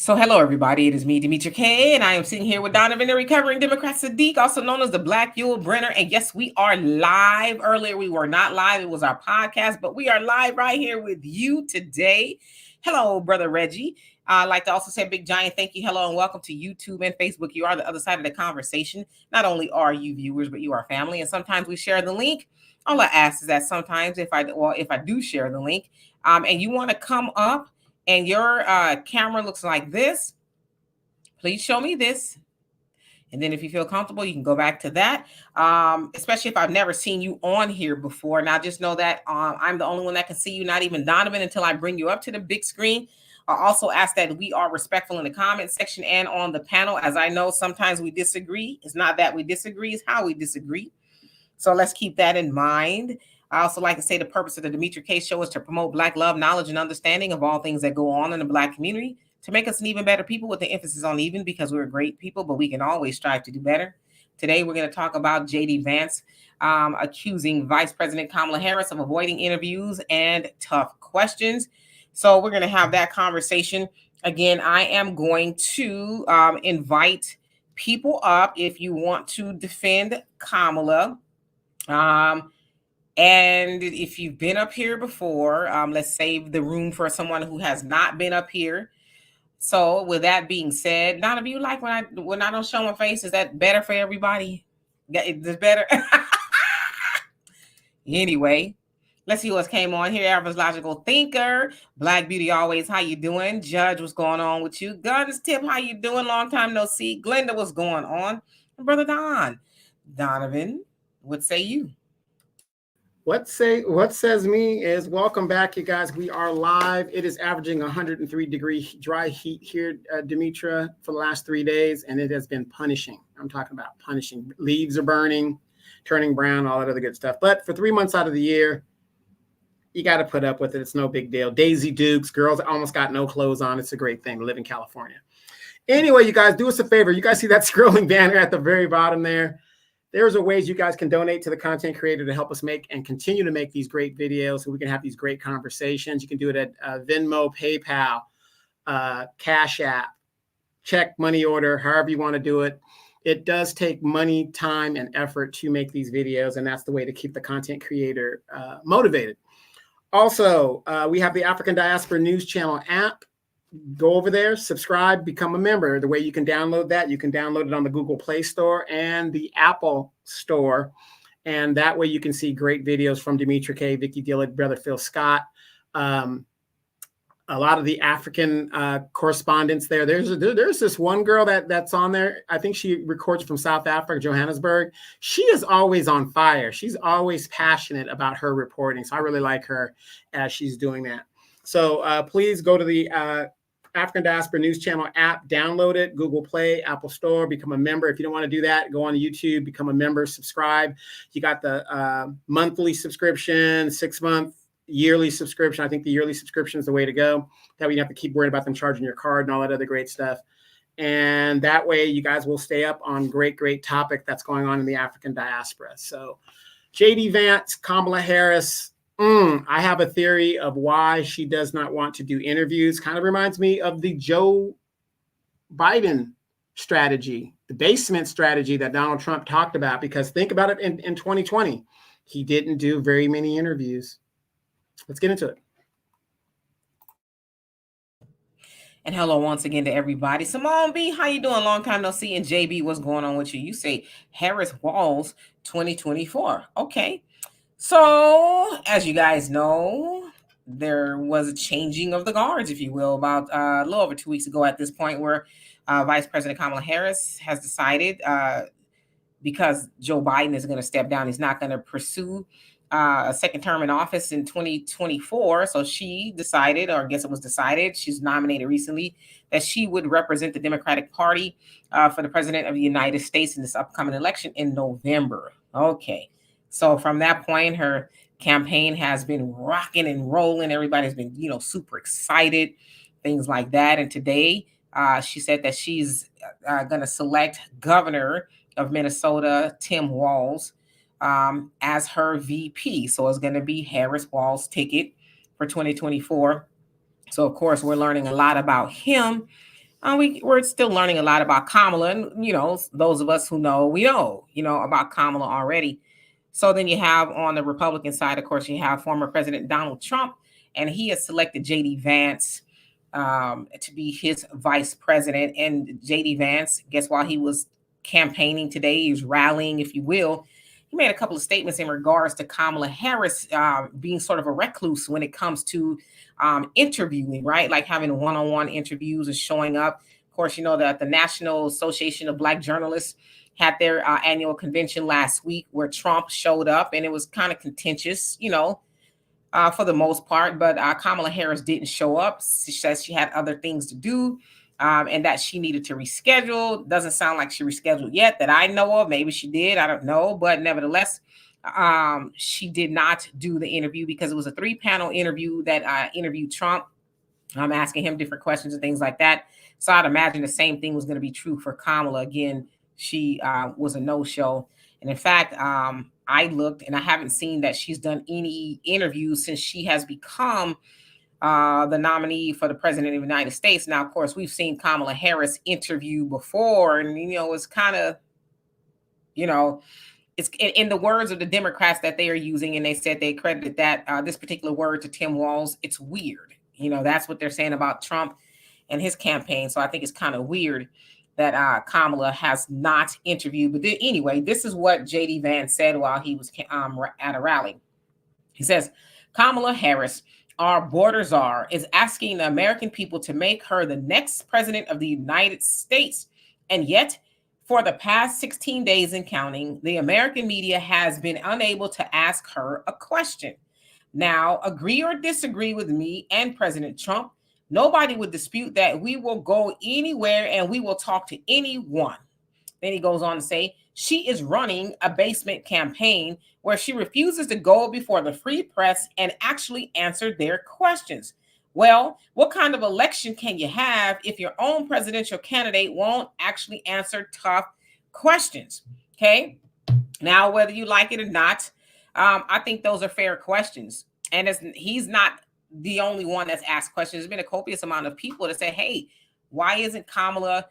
So, hello, everybody. It is me, Demetria K, and I am sitting here with Donovan, the recovering Democrat Sadiq, also known as the Black Yule Brenner. And yes, we are live. Earlier, we were not live. It was our podcast, but we are live right here with you today. Hello, Brother Reggie. I'd like to also say a big giant thank you, hello, and welcome to YouTube and Facebook. You are the other side of the conversation. Not only are you viewers, but you are family. And sometimes we share the link. All I ask is that sometimes if I do share the link, and you want to come up, and your camera looks like this, please show me this. And then if you feel comfortable, you can go back to that, especially if I've never seen you on here before. Now, just know that I'm the only one that can see you, not even Donovan, until I bring you up to the big screen. I also ask that we are respectful in the comment section and on the panel, as I know sometimes we disagree. It's not that we disagree, it's how we disagree. So let's keep that in mind. I also like to say the purpose of the Demetria K Show is to promote Black love, knowledge, and understanding of all things that go on in the Black community, to make us an even better people, with the emphasis on even, because we're great people, but we can always strive to do better. Today, we're going to talk about J.D. Vance accusing Vice President Kamala Harris of avoiding interviews and tough questions. So we're going to have that conversation. Again, I am going to invite people up if you want to defend Kamala. And if you've been up here before, let's save the room for someone who has not been up here. So with that being said, none of you like when I don't show my face, is that better for everybody? Is better? Anyway, let's see what's came on here. Average Logical Thinker, Black Beauty Always, how you doing? Judge, what's going on with you? Guns Tip, how you doing? Long time no see. Glenda, what's going on? And Brother Donovan, what say you? What says me is welcome back, you guys. We are live. It is averaging 103-degree dry heat here, Demetria, for the last 3 days, and it has been punishing. I'm talking about punishing. Leaves are burning, turning brown, all that other good stuff. But for 3 months out of the year, you got to put up with it. It's no big deal. Daisy Dukes, girls almost got no clothes on. It's a great thing to live in California. Anyway, you guys, do us a favor. You guys see that scrolling banner at the very bottom there? There's a ways you guys can donate to the content creator to help us make and continue to make these great videos so we can have these great conversations. You can do it at Venmo, PayPal, Cash App, check, money order, however you want to do it. It does take money, time, and effort to make these videos, and that's the way to keep the content creator motivated. Also, we have the African Diaspora News Channel app. Go over there, subscribe, become a member. The way you can download that, you can download it on the Google Play Store and the Apple Store. And that way you can see great videos from Demetria K, Vicky Dillard, Brother Phil Scott. A lot of the African correspondents there. There's this one girl that's on there. I think she records from South Africa, Johannesburg. She is always on fire. She's always passionate about her reporting. So I really like her as she's doing that. So please go to the African Diaspora News Channel app, download it, Google Play, Apple Store, become a member. If you don't want to do that, go on YouTube, become a member, subscribe. You got the monthly subscription, 6-month, yearly subscription. I think the yearly subscription is the way to go. That way you don't have to keep worrying about them charging your card and all that other great stuff. And that way you guys will stay up on great topic that's going on in the African diaspora. So J.D. Vance, Kamala Harris, I have a theory of why she does not want to do interviews. Kind of reminds me of the Joe Biden strategy, the basement strategy that Donald Trump talked about, because think about it in 2020. He didn't do very many interviews. Let's get into it. And hello once again to everybody. Simone B, how you doing? Long time no see. And JB, what's going on with you? You say Harris Walls 2024. Okay. So, as you guys know, there was a changing of the guards, if you will, about a little over 2 weeks ago at this point, where Vice President Kamala Harris has decided, because Joe Biden is going to step down, he's not going to pursue a second term in office in 2024. So she decided, or I guess it was decided, she's nominated recently, that she would represent the Democratic Party for the President of the United States in this upcoming election in November. Okay. So from that point, her campaign has been rocking and rolling. Everybody's been, super excited, things like that. And today, she said that she's going to select Governor of Minnesota, Tim Walz, as her VP. So it's going to be Harris Walz's ticket for 2024. So, of course, we're learning a lot about him. We're still learning a lot about Kamala, and those of us who know, we know, about Kamala already. So then you have on the Republican side, of course, you have former President Donald Trump, and he has selected J.D. Vance to be his vice president. And J.D. Vance, guess while he was campaigning today, he was rallying, if you will. He made a couple of statements in regards to Kamala Harris being sort of a recluse when it comes to interviewing, right? Like having one-on-one interviews and showing up. Of course, you know that the National Association of Black Journalists had their annual convention last week where Trump showed up, and it was kind of contentious, for the most part. But Kamala Harris didn't show up. She says she had other things to do, and that she needed to reschedule. Doesn't sound like she rescheduled yet that I know of. Maybe she did. I don't know. But nevertheless, she did not do the interview because it was a 3-panel interview that interviewed Trump. I'm asking him different questions and things like that. So I'd imagine the same thing was going to be true for Kamala. Again, she was a no-show. And in fact, I looked and I haven't seen that she's done any interviews since she has become the nominee for the president of the United States. Now, of course, we've seen Kamala Harris interview before, and, it's kind of, it's in the words of the Democrats that they are using, and they said they credited that this particular word to Tim Walz. It's weird. That's what they're saying about Trump and his campaign. So I think it's kind of weird that Kamala has not interviewed. But anyway, this is what J.D. Vance said while he was at a rally. He says, Kamala Harris, our border czar, is asking the American people to make her the next president of the United States. And yet, for the past 16 days and counting, the American media has been unable to ask her a question. Now, agree or disagree with me and President Trump, nobody would dispute that we will go anywhere and we will talk to anyone. Then he goes on to say, she is running a basement campaign where she refuses to go before the free press and actually answer their questions. Well, what kind of election can you have if your own presidential candidate won't actually answer tough questions? Okay. Now, whether you like it or not, I think those are fair questions. And he's not the only one that's asked questions. There's been a copious amount of people that say, hey, why isn't Kamala,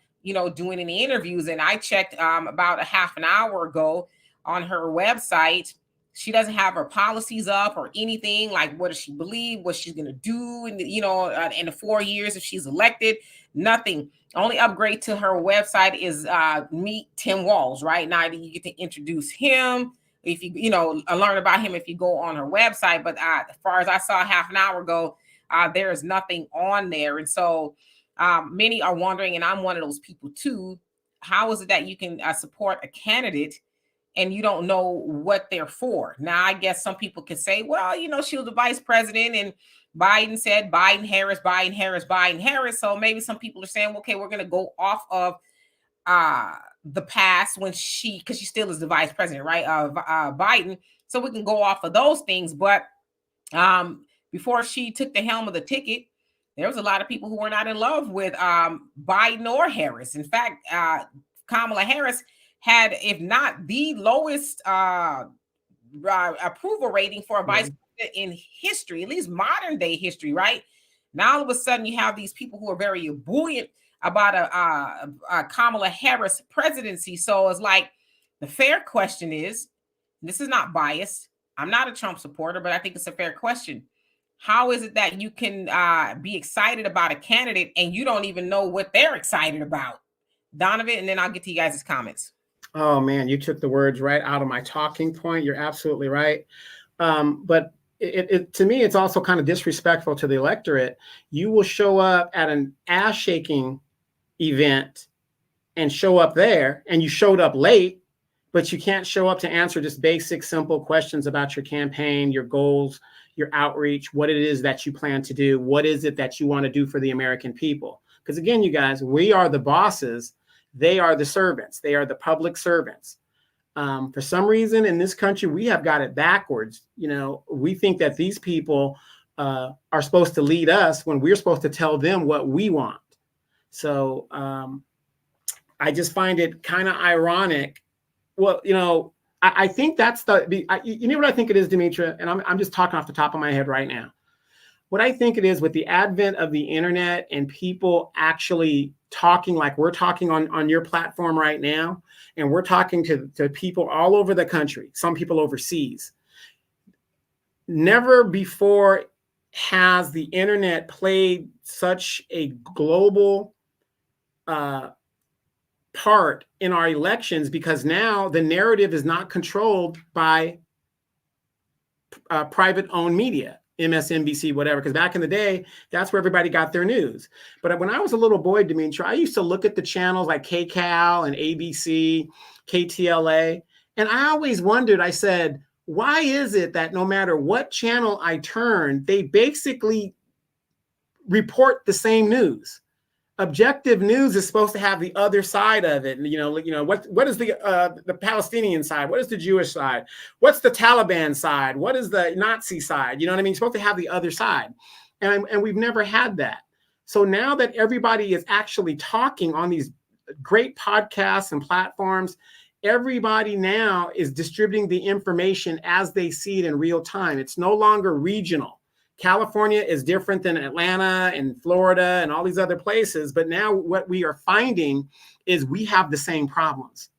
doing any interviews? And I checked about a half an hour ago on her website. She doesn't have her policies up or anything. Like, what does she believe? What she's going to do in the 4 years if she's elected? Nothing. Only upgrade to her website is meet Tim Walz. Right now, you get to introduce him. If you learn about him if you go on her website. But as far as I saw half an hour ago, there is nothing on there. And so many are wondering, and I'm one of those people too, how is it that you can support a candidate and you don't know what they're for? Now, I guess some people can say, well, she was the vice president and Biden said Biden, Harris, Biden, Harris, Biden, Harris. So maybe some people are saying, okay, we're going to go off of the past when because she still is the vice president, right? Biden. So we can go off of those things. But before she took the helm of the ticket, there was a lot of people who were not in love with Biden or Harris. In fact, Kamala Harris had, if not the lowest approval rating for a vice president in history, at least modern day history, right? Now all of a sudden you have these people who are very buoyant about a Kamala Harris presidency. So it's like, the fair question is, this is not biased, I'm not a Trump supporter, but I think it's a fair question. How is it that you can be excited about a candidate and you don't even know what they're excited about? Donovan, and then I'll get to you guys' comments. Oh man, you took the words right out of my talking point. You're absolutely right. But to me, it's also kind of disrespectful to the electorate. You will show up at an ass-shaking event and show up there, and you showed up late, but you can't show up to answer just basic, simple questions about your campaign, your goals, your outreach, what it is that you plan to do, what is it that you want to do for the American people. Because again, you guys, we are the bosses. They are the servants. They are the public servants. For some reason in this country, we have got it backwards. We think that these people are supposed to lead us when we're supposed to tell them what we want. So I just find it kind of ironic. Well, I think that's what I think it is, Demetra, and I'm just talking off the top of my head right now. What I think it is, with the advent of the internet and people actually talking like we're talking on your platform right now, and we're talking to people all over the country, some people overseas. Never before has the internet played such a global part in our elections, because now the narrative is not controlled by private owned media, MSNBC, whatever, because back in the day, that's where everybody got their news. But when I was a little boy, Demetra, I used to look at the channels like KCAL and ABC, KTLA, and I always wondered, I said, why is it that no matter what channel I turn, they basically report the same news? Objective news is supposed to have the other side of it. What is the Palestinian side? What is the Jewish side? What's the Taliban side? What is the Nazi side? You know what I mean? You're supposed to have the other side. And we've never had that. So now that everybody is actually talking on these great podcasts and platforms, everybody now is distributing the information as they see it in real time. It's no longer regional. California is different than Atlanta and Florida and all these other places. But now what we are finding is we have the same problems,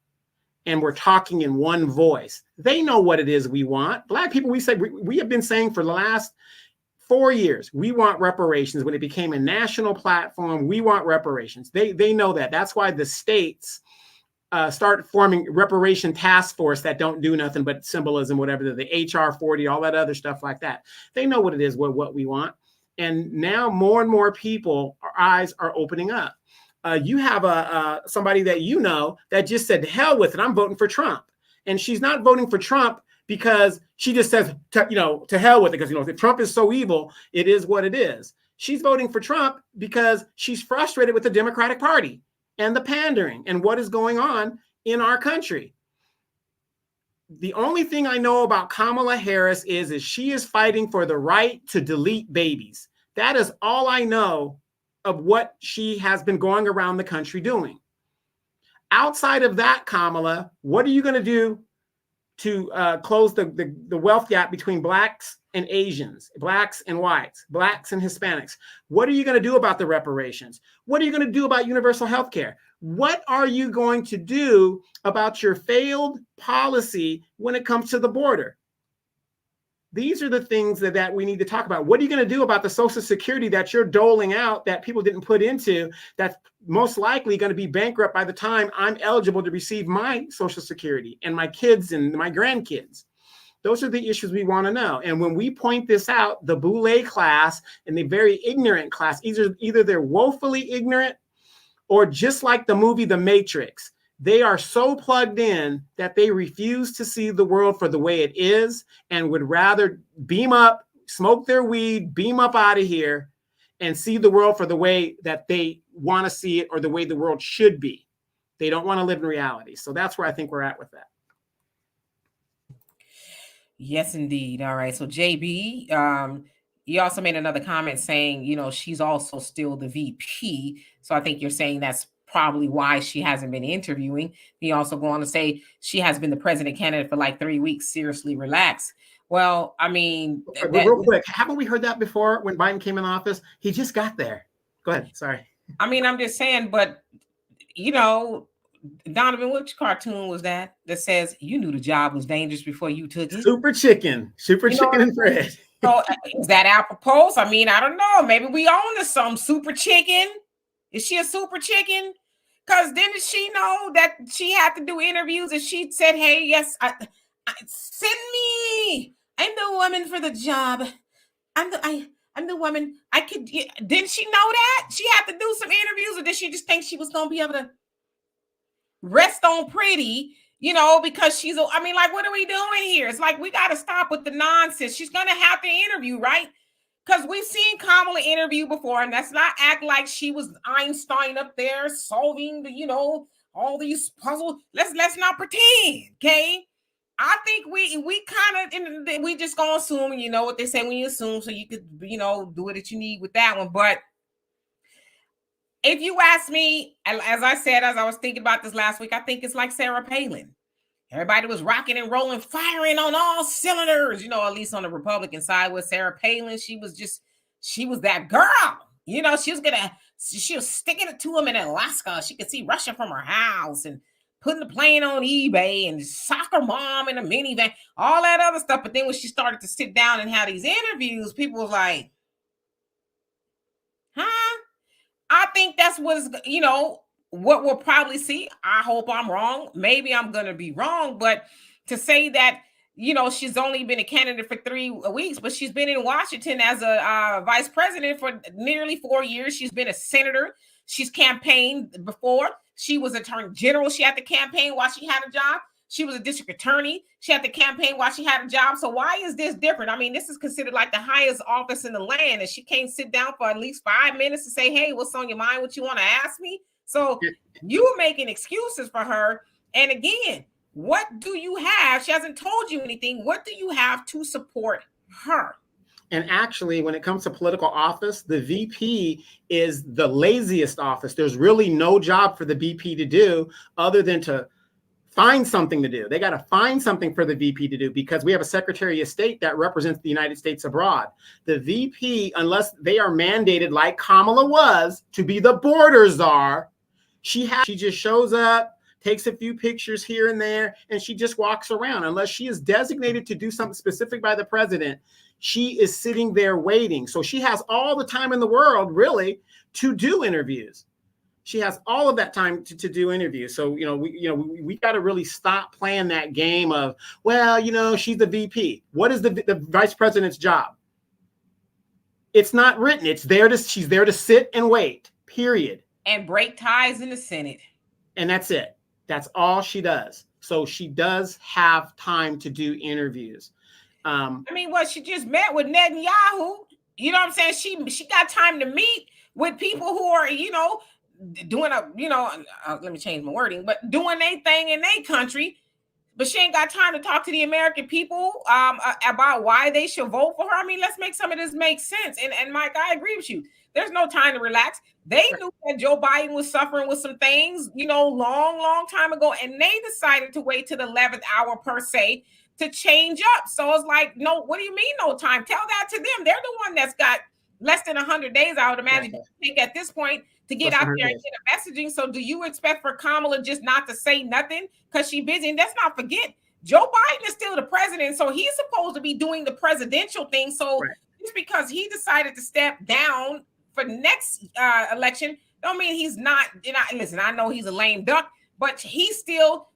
and we're talking in one voice. They know what it is we want. Black people, we have been saying for the last 4 years, we want reparations. When it became a national platform, we want reparations. They know that. That's why the states start forming reparation task force that don't do nothing but symbolism, whatever, the HR 40, all that other stuff like that. They know what it is, what we want. And now more and more people, our eyes are opening up. You have somebody that you know that just said, to hell with it, I'm voting for Trump. And she's not voting for Trump because she just says, to hell with it, because, if Trump is so evil, it is what it is. She's voting for Trump because she's frustrated with the Democratic Party and the pandering and what is going on in our country. The only thing I know about Kamala Harris is she is fighting for the right to delete babies. That is all I know of what she has been going around the country doing. Outside of that, Kamala, what are you going to do to close the wealth gap between Blacks and Asians, Blacks and whites, Blacks and Hispanics? What are you going to do about the reparations? What are you going to do about universal health care? What are you going to do about your failed policy when it comes to the border? These are the things that we need to talk about. What are you going to do about the Social Security that you're doling out that people didn't put into, that's most likely going to be bankrupt by the time I'm eligible to receive my Social Security and my kids and my grandkids? Those are the issues we want to know. And when we point this out, the boule class and the very ignorant class, either they're woefully ignorant, or just like the movie The Matrix, they are so plugged in that they refuse to see the world for the way it is and would rather beam up, smoke their weed, beam up out of here, and see the world for the way that they want to see it or the way the world should be. They don't want to live in reality. So that's where I think we're at with that. Yes, indeed. All right. So JB, you also made another comment saying, she's also still the VP. So I think you're saying that's probably why she hasn't been interviewing. He also go on to say she has been the president candidate for like 3 weeks. Seriously, relax. Well, I mean, real quick, haven't we heard that before when Biden came in office? He just got there. Go ahead. Sorry. I mean, I'm just saying, but Donovan, which cartoon was that says you knew the job was dangerous before you took it? Super Chicken and Fred. So is that apropos? I mean, I don't know. Maybe we own some Super Chicken. Is she a Super Chicken? Because didn't she know that she had to do interviews and she said, hey, yes, send me. I'm the woman for the job. I'm the woman. Didn't she know that? She had to do some interviews, or did she just think she was going to be able to rest on pretty, because what are we doing here? It's like, we got to stop with the nonsense. She's going to have to interview, right? Because we've seen Kamala interview before, and let's not act like she was Einstein up there solving all these puzzles. Let's not pretend, okay? I think we just gonna assume, what they say when you assume, so you could, do what you need with that one. But if you ask me, as I said, as I was thinking about this last week, I think it's like Sarah Palin. Everybody was rocking and rolling, firing on all cylinders, at least on the Republican side with Sarah Palin. She was that girl. She was going to she was sticking it to him in Alaska. She could see Russia from her house and putting the plane on eBay and soccer mom in a minivan, all that other stuff. But then when she started to sit down and have these interviews, people was like, huh? I think that's what's, what we'll probably see. I hope I'm wrong. Maybe I'm going to be wrong. But to say that, she's only been a candidate for 3 weeks, but she's been in Washington as a vice president for nearly 4 years. She's been a senator. She's campaigned before. She was attorney general. She had to campaign while she had a job. She was a district attorney. She had to campaign while she had a job. So why is this different? I mean, this is considered like the highest office in the land, and she can't sit down for at least 5 minutes to say, hey, what's on your mind? What you want to ask me? So you're making excuses for her. And again, what do you have? She hasn't told you anything. What do you have to support her? And actually, when it comes to political office, the VP is the laziest office. There's really no job for the VP to do other than to find something to do. They got to find something for the VP to do because we have a Secretary of State that represents the United States abroad. The VP, unless they are mandated like Kamala was to be the border czar, she just shows up, takes a few pictures here and there, and she just walks around. Unless she is designated to do something specific by the president, she is sitting there waiting. So she has all the time in the world, really, to do interviews. She has all of that time to do interviews. So, we got to really stop playing that game of, well, she's the VP. What is the vice president's job? It's not written. She's there to sit and wait, period. And break ties in the Senate. And that's it. That's all she does. So she does have time to do interviews. She just met with Netanyahu. You know what I'm saying? She got time to meet with people who are, doing let me change my wording, but doing their thing in their country. But she ain't got time to talk to the American people about why they should vote for her. I mean, let's make some of this make sense. And Mike, I agree with you. There's no time to relax. They knew that Joe Biden was suffering with some things, long time ago. And they decided to wait to the 11th hour per se to change up. So it's like, no, what do you mean no time? Tell that to them. They're the one that's got less than 100 days, I would imagine, to take at this point to get out there and get a messaging. So do you expect for Kamala just not to say nothing because she's busy? And let's not forget, Joe Biden is still the president, so he's supposed to be doing the presidential thing. So just because he decided to step down for the next election, don't mean he's not. Listen, I know he's a lame duck, but he still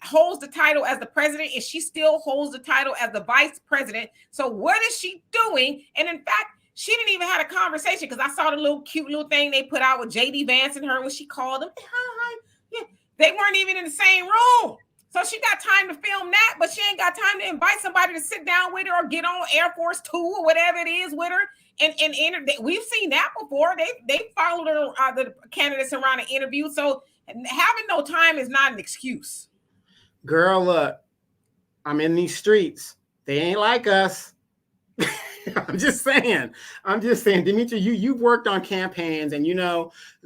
holds the title as the president, and she still holds the title as the vice president. So what is she doing? And in fact, she didn't even have a conversation because I saw the cute little thing they put out with JD Vance and her when she called them. Hi. Yeah, they weren't even in the same room. So she got time to film that, but she ain't got time to invite somebody to sit down with her or get on Air Force 2 or whatever it is with her. And we've seen that before. They followed her, the candidates around an interview. So having no time is not an excuse. Girl, look, I'm in these streets. They ain't like us. I'm just saying, Demetria, you've worked on campaigns, and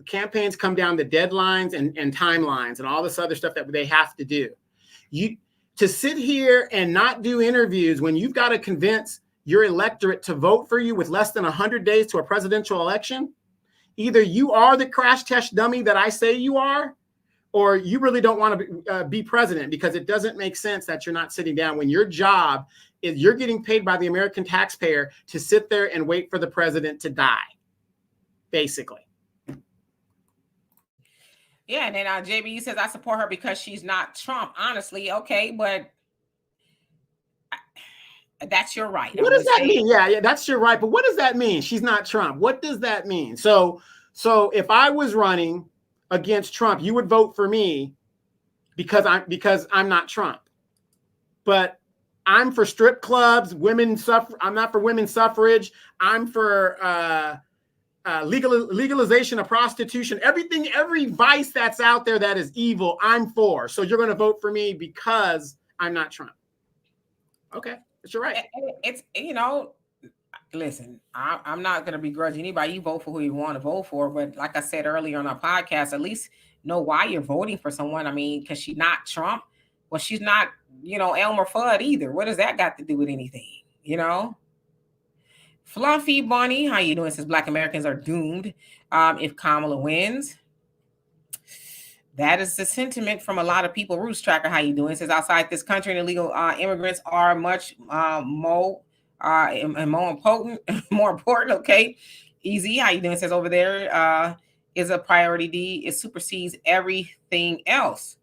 campaigns come down to deadlines and timelines and all this other stuff that they have to do. To sit here and not do interviews when you've got to convince your electorate to vote for you with less than 100 days to a presidential election, either you are the crash test dummy that I say you are, or you really don't want to be president, because it doesn't make sense that you're not sitting down when your job is you're getting paid by the American taxpayer to sit there and wait for the president to die, basically. Yeah, and then JB says, I support her because she's not Trump. Honestly, okay, but that's your right. What does that mean? Yeah, that's your right. But what does that mean? She's not Trump. What does that mean? So if I was running against Trump, you would vote for me because I'm not Trump. But I'm for strip clubs, I'm not for women's suffrage. I'm for legalization of prostitution. Every vice that's out there that is evil, I'm for. So you're going to vote for me because I'm not Trump. Okay, that's your right. It's listen, I'm not going to begrudge anybody. You vote for who you want to vote for. But like I said earlier on our podcast, at least know why you're voting for someone. I mean, because she's not Trump. Well, she's not, Elmer Fudd either. What does that got to do with anything? Fluffy Bunny, how you doing? Says Black Americans are doomed if Kamala wins. That is the sentiment from a lot of people. Roost Tracker, how you doing? Says outside this country, and illegal immigrants are much more and more important. More important. Okay, Easy, how you doing? Says over there is a priority D. It supersedes everything else.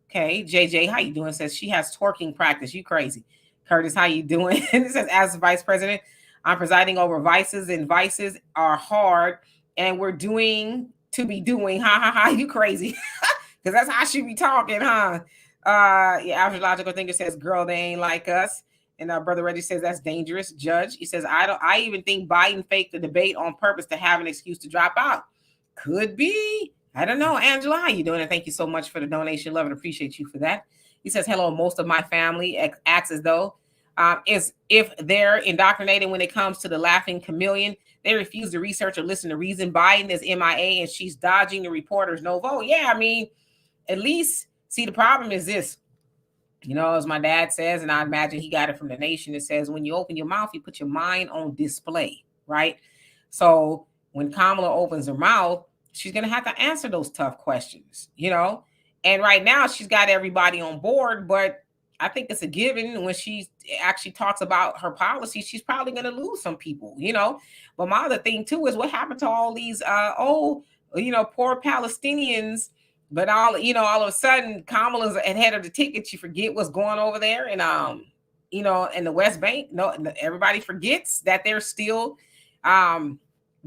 Okay, JJ, how you doing? Says she has twerking practice. You crazy. Curtis, how you doing? It says as vice president, I'm presiding over vices, and vices are hard, and we're doing to be doing. Ha ha ha. You crazy. Because that's how she be talking, huh? Yeah, astrological thinker says, girl, they ain't like us. And Brother Reggie says that's dangerous. Judge, he says, I even think Biden faked the debate on purpose to have an excuse to drop out. Could be. I don't know. Angela, how you doing? And thank you so much for the donation. Love and appreciate you for that. He says, hello, most of my family acts as though is if they're indoctrinated when it comes to the laughing chameleon, they refuse to research or listen to reason. Biden is MIA and she's dodging the reporters. No vote. Yeah, I mean, at least, see, the problem is this, as my dad says, and I imagine he got it from the nation. It says, when you open your mouth, you put your mind on display, right? So when Kamala opens her mouth, she's going to have to answer those tough questions, and right now she's got everybody on board, but I think it's a given when she actually talks about her policy, she's probably going to lose some people, But my other thing too is what happened to all these poor Palestinians. But all of a sudden, Kamala's ahead of the ticket. You forget what's going over there, and in the West Bank. No, everybody forgets that they're still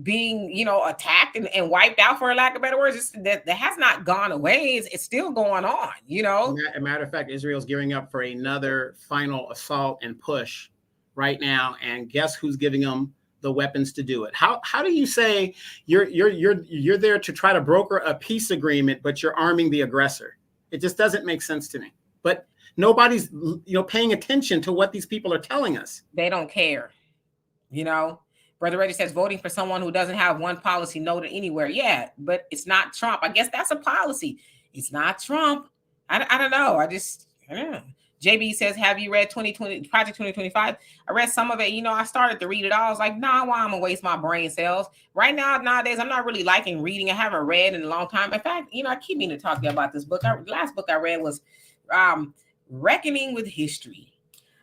being attacked and wiped out, for lack of better words. That has not gone away. It's still going on. As a matter of fact, Israel's gearing up for another final assault and push right now, and guess who's giving them the weapons to do it? How do you say you're there to try to broker a peace agreement, but you're arming the aggressor? It just doesn't make sense to me. But nobody's paying attention to what these people are telling us. They don't care. Brother Reddy says voting for someone who doesn't have one policy noted anywhere. Yeah, but it's not Trump. I guess that's a policy. It's not Trump. I don't know. I don't know. JB says, have you read 2020 Project 2025? I read some of it. I started to read it all. I was like, nah, why I'm gonna waste my brain cells? Right now, nowadays, I'm not really liking reading. I haven't read in a long time. In fact, I keep meaning to talk to you about this book. The last book I read was Reckoning with History.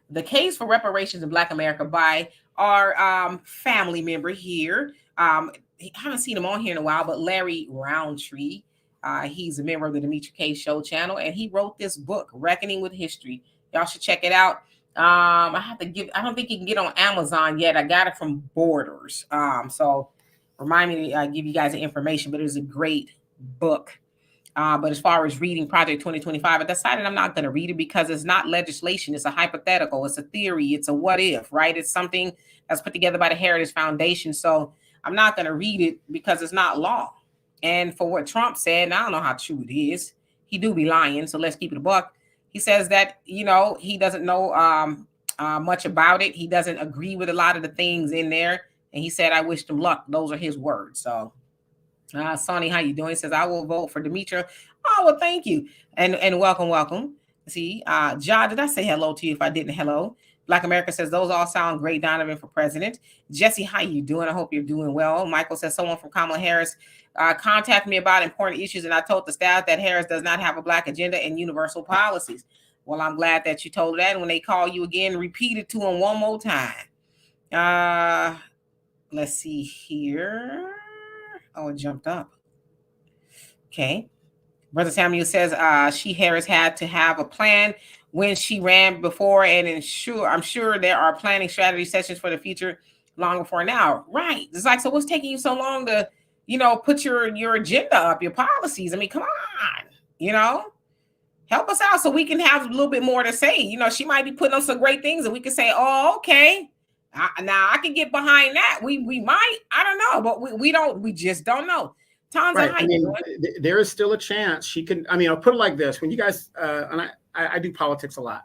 The Case for Reparations in Black America by our family member here. I haven't seen him on here in a while, but Larry Roundtree. He's a member of the Demetri K Show channel, and he wrote this book, Reckoning with History. Y'all should check it out. I don't think you can get on Amazon yet. I got it from Borders. So remind me to give you guys the information, but it was a great book. But as far as reading Project 2025, I decided I'm not going to read it because it's not legislation. It's a hypothetical. It's a theory. It's a what if, right? It's something that's put together by the Heritage Foundation. So I'm not going to read it because it's not law. And for what Trump said, and I don't know how true it is, he do be lying, so let's keep it a buck. He says that, he doesn't know much about it. He doesn't agree with a lot of the things in there. And he said, I wish him luck. Those are his words. So, Sonny, how you doing? He says, I will vote for Demetria. Oh, well, thank you. And welcome. See, Ja, did I say hello to you if I didn't? Hello. Black America says, those all sound great, Donovan, for president. Jesse, how you doing? I hope you're doing well. Michael says, someone from Kamala Harris contacted me about important issues, and I told the staff that Harris does not have a Black agenda and universal policies. Well, I'm glad that you told that. And when they call you again, repeat it to them one more time. Let's see here. Oh, it jumped up. Okay. Brother Samuel says Harris had to have a plan when she ran before, and I'm sure there are planning strategy sessions for the future long before now. Right. It's like, so what's taking you so long to, put your agenda up, your policies? I mean, come on, help us out so we can have a little bit more to say. She might be putting on some great things and we can say, oh, okay. Now I can get behind that. We might, I don't know, but we just don't know. Tons right. of I mean, there is still a chance she can. I mean, I'll put it like this: when you guys, and I do politics a lot.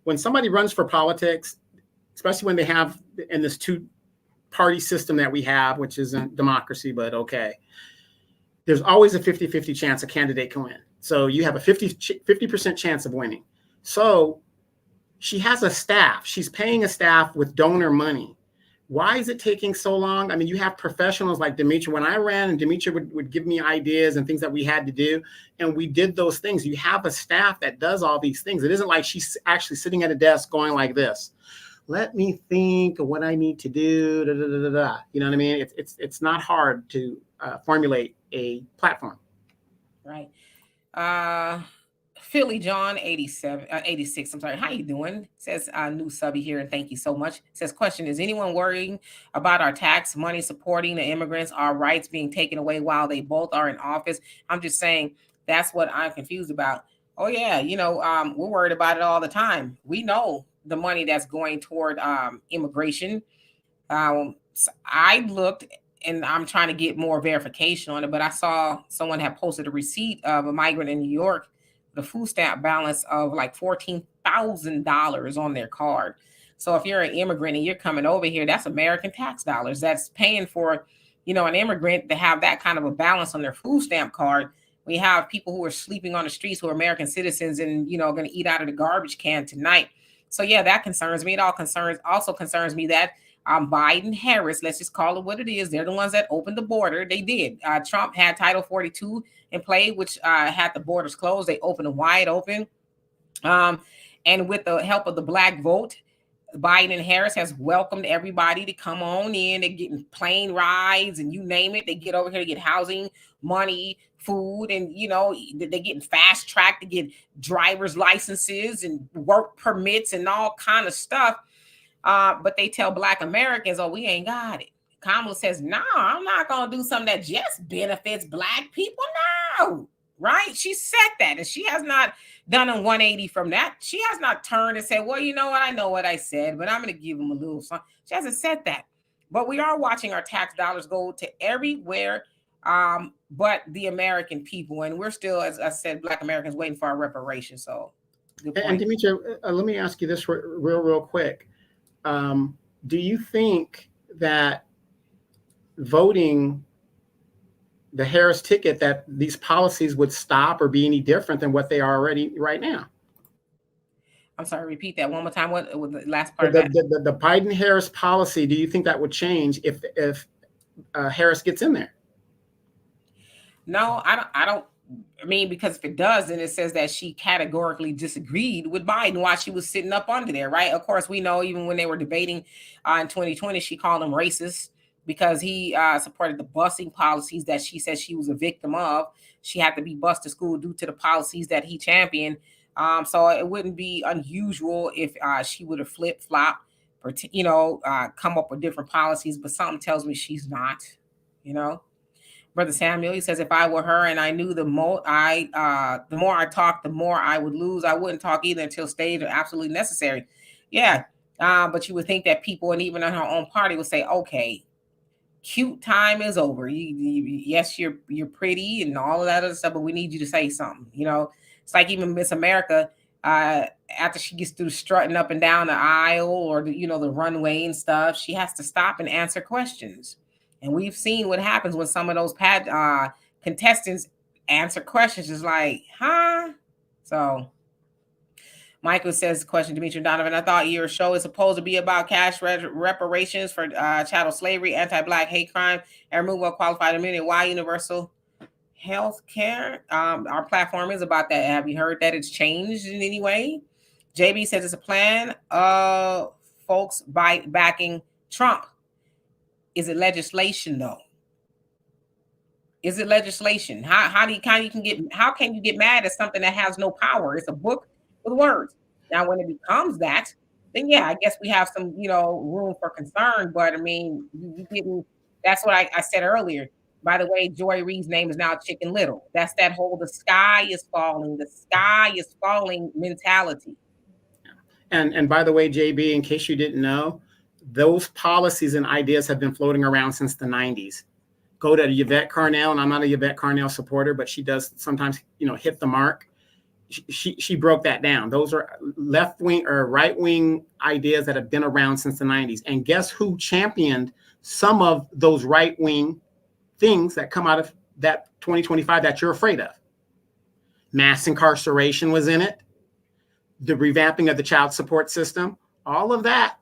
When somebody runs for politics, especially when they have in this two-party system that we have, which isn't democracy, but okay, there's always a 50-50 chance a candidate can win. So you have a 50% chance of winning. So she has a staff. She's paying a staff with donor money. Why is it taking so long? I mean, you have professionals like Demetra. When I ran, and Demetra would give me ideas and things that we had to do, and we did those things. You have a staff that does all these things. It isn't like she's actually sitting at a desk going like this. Let me think of what I need to do. Da, da, da, da, da. You know what I mean? It's not hard to formulate a platform. Right. Philly John 87 86, I'm sorry, how you doing? Says new subby here, and thank you so much. Says, question, is anyone worrying about our tax money supporting the immigrants, our rights being taken away while they both are in office? I'm just saying that's what I'm confused about. Oh yeah, we're worried about it all the time. We know the money that's going toward immigration. I looked, and I'm trying to get more verification on it, but I saw someone had posted a receipt of a migrant in New York, the food stamp balance of like $14,000 on their card. So if you're an immigrant and you're coming over here, that's American tax dollars. That's paying for, an immigrant to have that kind of a balance on their food stamp card. We have people who are sleeping on the streets who are American citizens and, going to eat out of the garbage can tonight. So yeah, that concerns me. It also concerns me that Biden, Harris, let's just call it what it is. They're the ones that opened the border. They did. Trump had Title 42 in play, which had the borders closed. They opened them wide open. And with the help of the black vote, Biden and Harris has welcomed everybody to come on in. They're getting plane rides and you name it. They get over here to get housing, money, food, and they're getting fast tracked to get driver's licenses and work permits and all kind of stuff. But they tell Black Americans, oh, we ain't got it. Kamala says, no, I'm not going to do something that just benefits Black people. No, right? She said that, and she has not done a 180 from that. She has not turned and said, well, you know what? I know what I said, but I'm going to give them a little something. She hasn't said that. But we are watching our tax dollars go to everywhere but the American people. And we're still, as I said, Black Americans waiting for our reparations. So, good point. And Demetra, let me ask you this real quick. Do you think that voting the Harris ticket, that these policies would stop or be any different than what they are already right now? I'm sorry, repeat that one more time. What was the last part? The Biden-Harris policy, do you think that would change if Harris gets in there? No, I don't. I mean, because if it does, then it says that she categorically disagreed with Biden while she was sitting up under there, right? Of course, we know even when they were debating in 2020, she called him racist because he supported the busing policies that she said she was a victim of. She had to be bused to school due to the policies that he championed. So it wouldn't be unusual if she would have flip-flopped or, come up with different policies, but something tells me she's not, Brother Samuel, he says, if I were her and I knew the more I talked, the more I would lose. I wouldn't talk either until stayed absolutely necessary. Yeah. But you would think that people, and even in her own party, would say, okay, cute time is over. Yes, you're pretty and all of that other stuff, but we need you to say something. It's like even Miss America, after she gets through strutting up and down the aisle or the runway and stuff, she has to stop and answer questions. And we've seen what happens when some of those contestants answer questions. It's like, huh? So Michael says, question, Demetra Donovan, I thought your show is supposed to be about cash reparations for chattel slavery, anti-Black hate crime, and removal of qualified immunity. Why universal health care? Our platform is about that. Have you heard that it's changed in any way? JB says it's a plan of folks backing Trump. Is it legislation though? Is it legislation? How can you get mad at something that has no power? It's a book with words. Now, when it becomes that, then yeah, I guess we have some, room for concern. But I mean, you didn't. That's what I said earlier. By the way, Joy Reid's name is now Chicken Little. That's that whole the sky is falling mentality. And by the way, JB, in case you didn't know, those policies and ideas have been floating around since the 90s. Go to Yvette Carnell, and I'm not a Yvette Carnell supporter, but she does sometimes, hit the mark. She broke that down. Those are left-wing or right-wing ideas that have been around since the 90s. And guess who championed some of those right-wing things that come out of that 2025 that you're afraid of? Mass incarceration was in it. The revamping of the child support system, all of that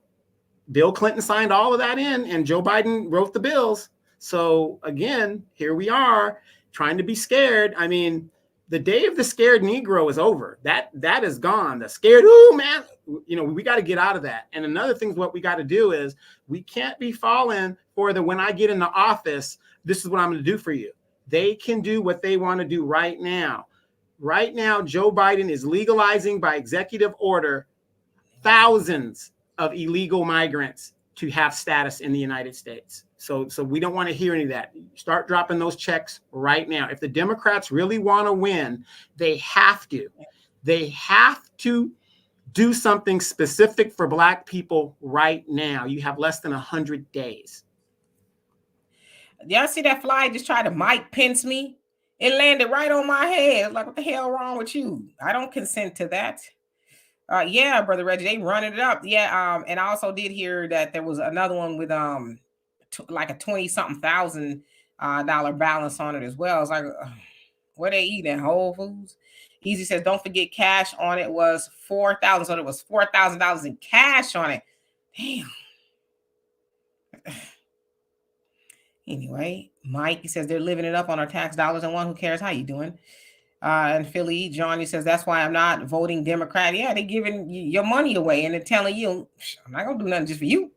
Bill Clinton signed all of that in, and Joe Biden wrote the bills. So again, here we are trying to be scared. I mean, the day of the scared Negro is over. That is gone. The scared, ooh, man, we got to get out of that. And another thing, what we got to do is we can't be falling for the when I get into office, this is what I'm going to do for you. They can do what they want to do right now. Right now, Joe Biden is legalizing by executive order thousands of illegal migrants to have status in the United States. So we don't want to hear any of that. Start dropping those checks right now. If the Democrats really want to win, they have to do something specific for Black people right now. You have less than 100 days. Y'all see that fly just tried to Mike Pence me? It landed right on my head. Like, what the hell wrong with you? I don't consent to that. Yeah, Brother Reggie, they running it up. Yeah, and I also did hear that there was another one with like a 20-something thousand dollar balance on it as well. It's like, what they eating? Whole Foods? Easy says, don't forget cash on it was $4,000. So there was $4,000 in cash on it. Damn. Anyway, Mike, he says they're living it up on our tax dollars, and one who cares. How you doing? And Philly, Johnny says, that's why I'm not voting Democrat. Yeah, they're giving your money away, and they're telling you, I'm not going to do nothing just for you.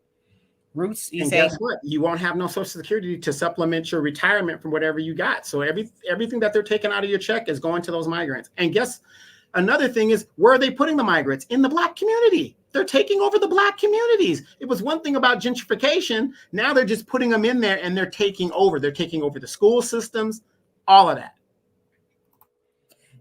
Roots, and guess what? You won't have no Social Security to supplement your retirement from whatever you got. So everything that they're taking out of your check is going to those migrants. And guess another thing is, where are they putting the migrants? In the Black community. They're taking over the Black communities. It was one thing about gentrification. Now they're just putting them in there, and they're taking over. They're taking over the school systems, all of that.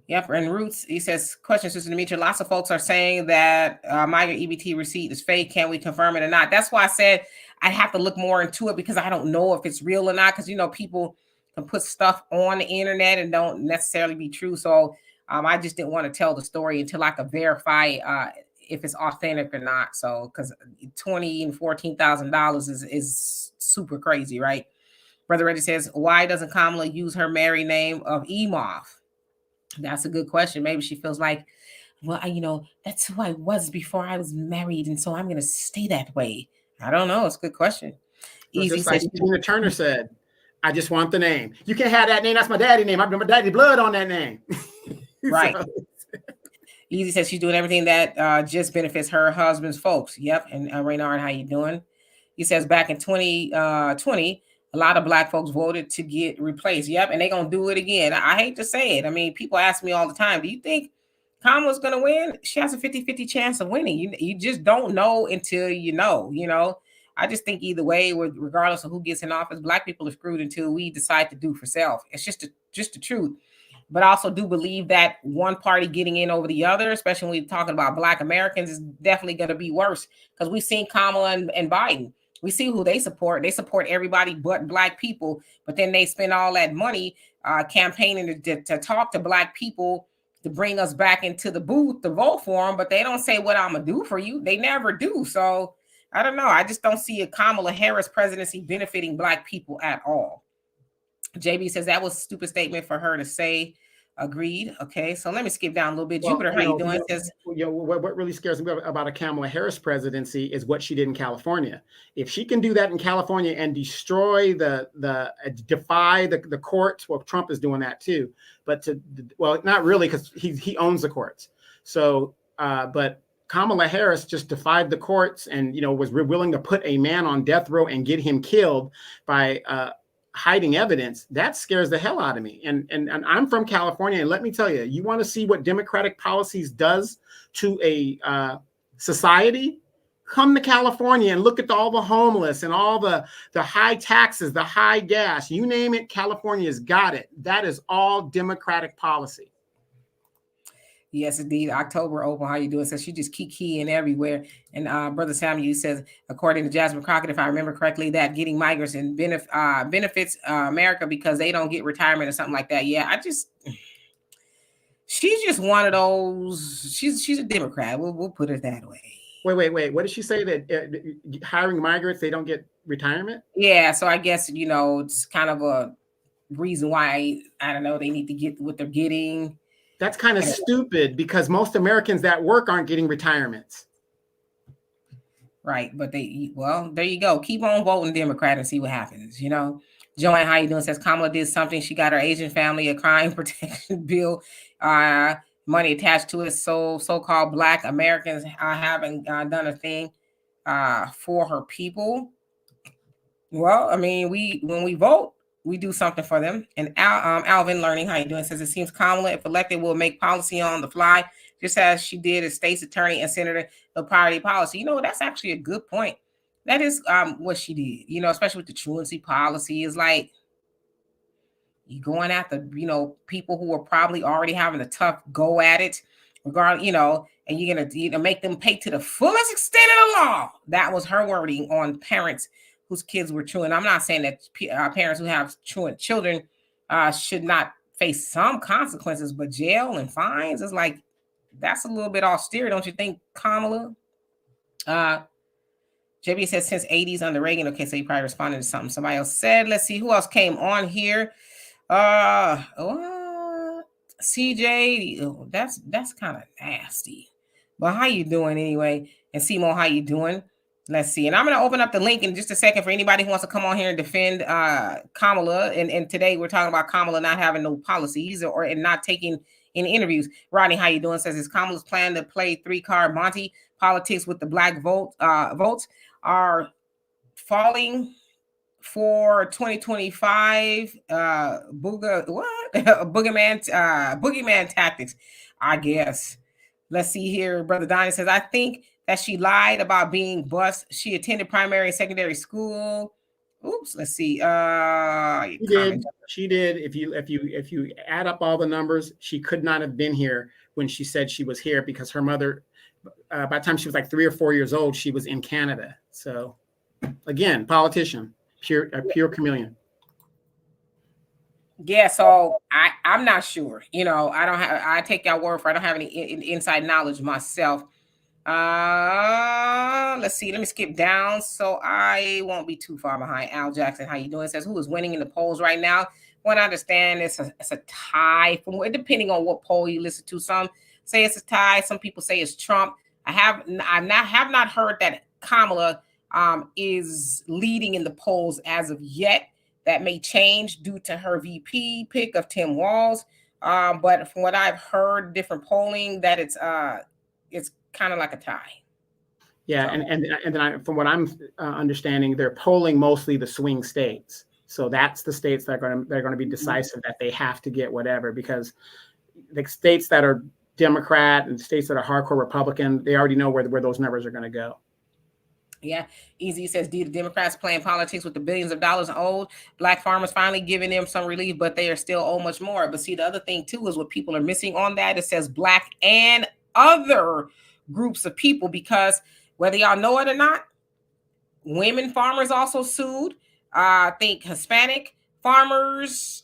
Yep, and Roots, he says, question, Sister Demetria, lots of folks are saying that migrant EBT receipt is fake. Can we confirm it or not? That's why I said I have to look more into it, because I don't know if it's real or not, because, people can put stuff on the internet and don't necessarily be true. So I just didn't want to tell the story until I could verify if it's authentic or not. So, because $20,000 and $14,000 is super crazy, right? Brother Reggie says, why doesn't Kamala use her married name of Emoff? That's a good question. Maybe she feels like, well, that's who I was before I was married, and so I'm going to stay that way. I don't know. It's a good question. Easy. Just like Tina Turner said, I just want the name. You can't have that name. That's my daddy's name. I put my daddy's blood on that name. Right. So. Easy says she's doing everything that just benefits her husband's folks. Yep. And Raynard, how you doing? He says back in 2020, a lot of Black folks voted to get replaced. Yep. And they're going to do it again. I hate to say it. I mean, people ask me all the time, do you think Kamala's going to win? She has a 50-50 chance of winning. You just don't know until you know. I just think either way, regardless of who gets in office, Black people are screwed until we decide to do for self. It's just the truth. But I also do believe that one party getting in over the other, especially when we're talking about Black Americans, is definitely going to be worse, because we've seen Kamala and Biden. We see who they support. They support everybody but Black people, but then they spend all that money campaigning to talk to Black people to bring us back into the booth to vote for them, but they don't say what I'm going to do for you. They never do. So I don't know. I just don't see a Kamala Harris presidency benefiting Black people at all. JB says that was a stupid statement for her to say. Agreed. Okay, so let me skip down a little bit. Jupiter, how you doing? What really scares me about a Kamala Harris presidency is what she did in California. If she can do that in California and destroy defy the courts, well, Trump is doing that too. But not really, because he owns the courts. So, but Kamala Harris just defied the courts and was willing to put a man on death row and get him killed by hiding evidence. That scares the hell out of me. And I'm from California, and let me tell you, you want to see what Democratic policies does to a society? Come to California and look at all the homeless and all the high taxes, the high gas, you name it, California's got it. That is all Democratic policy. Yes, indeed. October Open, how you doing? Says she just keying everywhere. And Brother Samuel says, according to Jasmine Crockett, if I remember correctly, that getting migrants and benefits America because they don't get retirement or something like that. Yeah, she's just one of those. She's a Democrat. We'll put it that way. Wait. What did she say, that hiring migrants, they don't get retirement? Yeah, so I guess, it's kind of a reason why, I don't know, they need to get what they're getting. That's kind of stupid, because most Americans that work aren't getting retirements. Right. But well, there you go. Keep on voting Democrat and see what happens, you know. Joanne, how you doing? Says Kamala did something. She got her Asian family a crime protection bill, uh, money attached to it. So-called Black Americans haven't done a thing for her people. Well, I mean, when we vote, we do something for them. And Alvin Learning, how you doing? Says it seems Kamala, if elected, will make policy on the fly, just as she did as state's attorney and senator of party policy. You know, that's actually a good point. That is what she did. You know, especially with the truancy policy, is like you going after, you know, people who are probably already having a tough go at it, regardless, you know, and you're gonna make them pay to the fullest extent of the law. That was her wording on parents whose kids were truant. I'm not saying that parents who have truant children should not face some consequences, but jail and fines is like, that's a little bit austere, don't you think, Kamala? Uh, JB says since 80s under Reagan. Okay, so you probably responded to something somebody else said. Let's see who else came on here. CJ, that's kind of nasty. But how you doing anyway? And Simo, how you doing? Let's see. And I'm going to open up the link in just a second for anybody who wants to come on here and defend Kamala. And today we're talking about Kamala not having no policies or not taking any interviews. Rodney, how you doing? Says, is Kamala's plan to play 3-card Monty politics with the black votes are falling for 2025 boogeyman tactics, I guess. Let's see here. Brother Donnie says, I think that she lied about being bused. She attended primary and secondary school. Oops, let's see. She did. If you add up all the numbers, she could not have been here when she said she was here, because her mother, by the time she was like 3 or 4 years old, she was in Canada. So again, politician, pure chameleon. Yeah, so I'm not sure. You know, I take your word for it. I don't have any inside knowledge myself. Let's see. Let me skip down so I won't be too far behind. Al Jackson, how you doing? Says, who is winning in the polls right now? What I understand, it's a tie, from depending on what poll you listen to. Some say it's a tie. Some people say it's Trump. I have not heard that Kamala is leading in the polls as of yet. That may change due to her VP pick of Tim Walz. But from what I've heard, different polling, that it's kind of like a tie. Yeah, so. and then from what I'm understanding, they're polling mostly the swing states. So that's the states that are going to be decisive, that they have to get whatever, because the states that are Democrat and states that are hardcore Republican, they already know where those numbers are going to go. Yeah, Easy says, the Democrats playing politics with the billions of dollars owed. Black farmers finally giving them some relief, but they are still owe much more. But see, the other thing too is what people are missing on that. It says Black and other groups of people, because whether y'all know it or not, women farmers also sued. I think Hispanic farmers,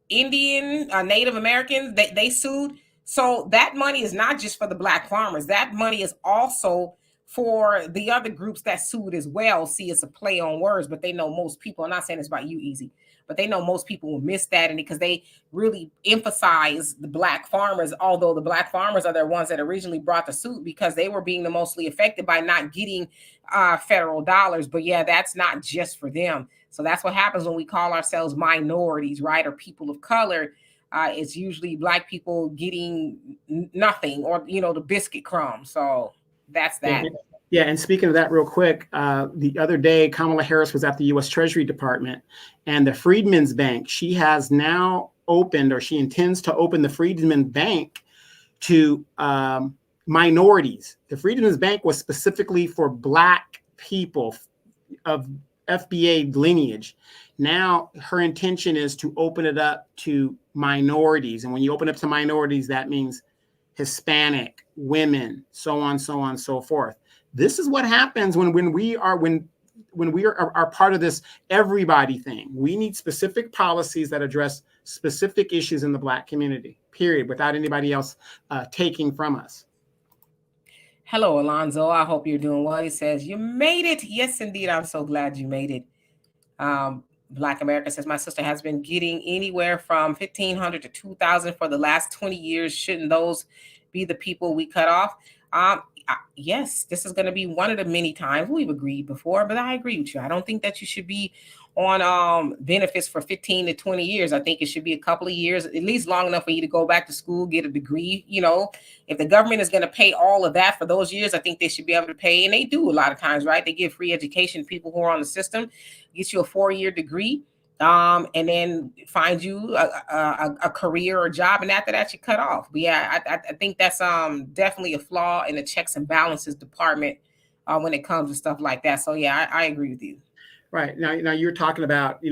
Indian, Native Americans, they sued. So that money is not just for the Black farmers. That money is also for the other groups that sued as well. See, it's a play on words, but they know most people, I'm not saying it's about you, Easy, but they know most people will miss that, and because they really emphasize the Black farmers, although the Black farmers are the ones that originally brought the suit, because they were being the mostly affected by not getting federal dollars. But yeah, that's not just for them. So that's what happens when we call ourselves minorities, right? Or people of color. It's usually Black people getting nothing, or, you know, the biscuit crumb. So that's that. Yeah, and speaking of that real quick, the other day, Kamala Harris was at the U.S. Treasury Department, and the Freedmen's Bank, she has now opened, or she intends to open the Freedmen's Bank to minorities. The Freedmen's Bank was specifically for Black people of FBA lineage. Now her intention is to open it up to minorities. And when you open up to minorities, that means Hispanic, women, so on, so forth. This is what happens when we are part of this everybody thing. We need specific policies that address specific issues in the Black community, period, without anybody else taking from us. Hello, Alonzo. I hope you're doing well. He says, you made it. Yes, indeed. I'm so glad you made it. Black America says, my sister has been getting anywhere from $1,500 to $2,000 for the last 20 years. Shouldn't those be the people we cut off? yes, this is going to be one of the many times we've agreed before, but I agree with you. I don't think that you should be on benefits for 15 to 20 years. I think it should be a couple of years, at least long enough for you to go back to school, get a degree. If the government is going to pay all of that for those years, I think they should be able to pay, and they do a lot of times, right? They give free education to people who are on the system, get you a 4-year degree, and then find you a career or job, and after that you cut off. But yeah, I think that's definitely a flaw in the checks and balances department when it comes to stuff like that. So yeah, I agree with you. Right. Now you're talking about,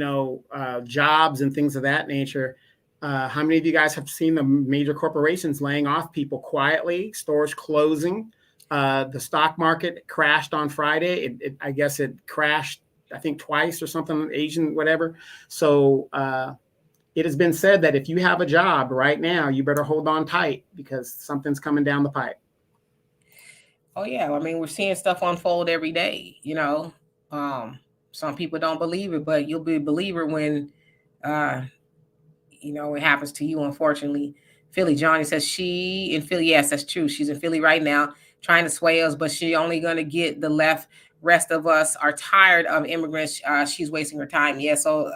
jobs and things of that nature. How many of you guys have seen the major corporations laying off people quietly, stores closing? The stock market crashed on Friday. I guess it crashed, I think, twice or something, Asian, whatever. So it has been said that if you have a job right now, you better hold on tight because something's coming down the pipe. Oh yeah, I mean, we're seeing stuff unfold every day. Some people don't believe it, but you'll be a believer when it happens to you, unfortunately. Philly Johnny says she in Philly. Yes, that's true. She's in Philly right now trying to sway us, but she only going to get the left. Rest of us are tired of immigrants. She's wasting her time. Yeah, so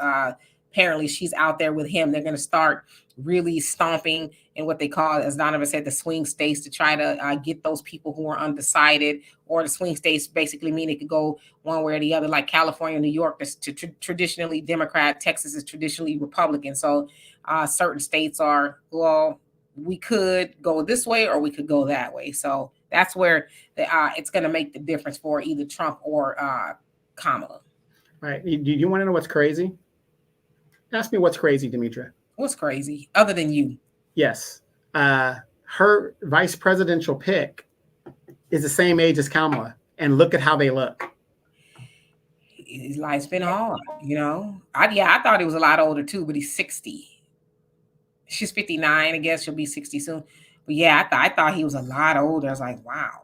apparently she's out there with him. They're going to start really stomping in what they call, as Donovan said, the swing states to try to get those people who are undecided, or the swing states basically mean it could go one way or the other, like California, New York is traditionally Democrat, Texas is traditionally Republican. So certain states are, well, we could go this way or we could go that way. So that's where it's going to make the difference for either Trump or Kamala. Right. Do you want to know what's crazy? Ask me what's crazy, Demetra. What's crazy other than you? Yes. Her vice presidential pick is the same age as Kamala. And look at how they look. His life's been hard, I thought he was a lot older too, but he's 60. She's 59. I guess she'll be 60 soon. But yeah, I thought he was a lot older. I was like, wow.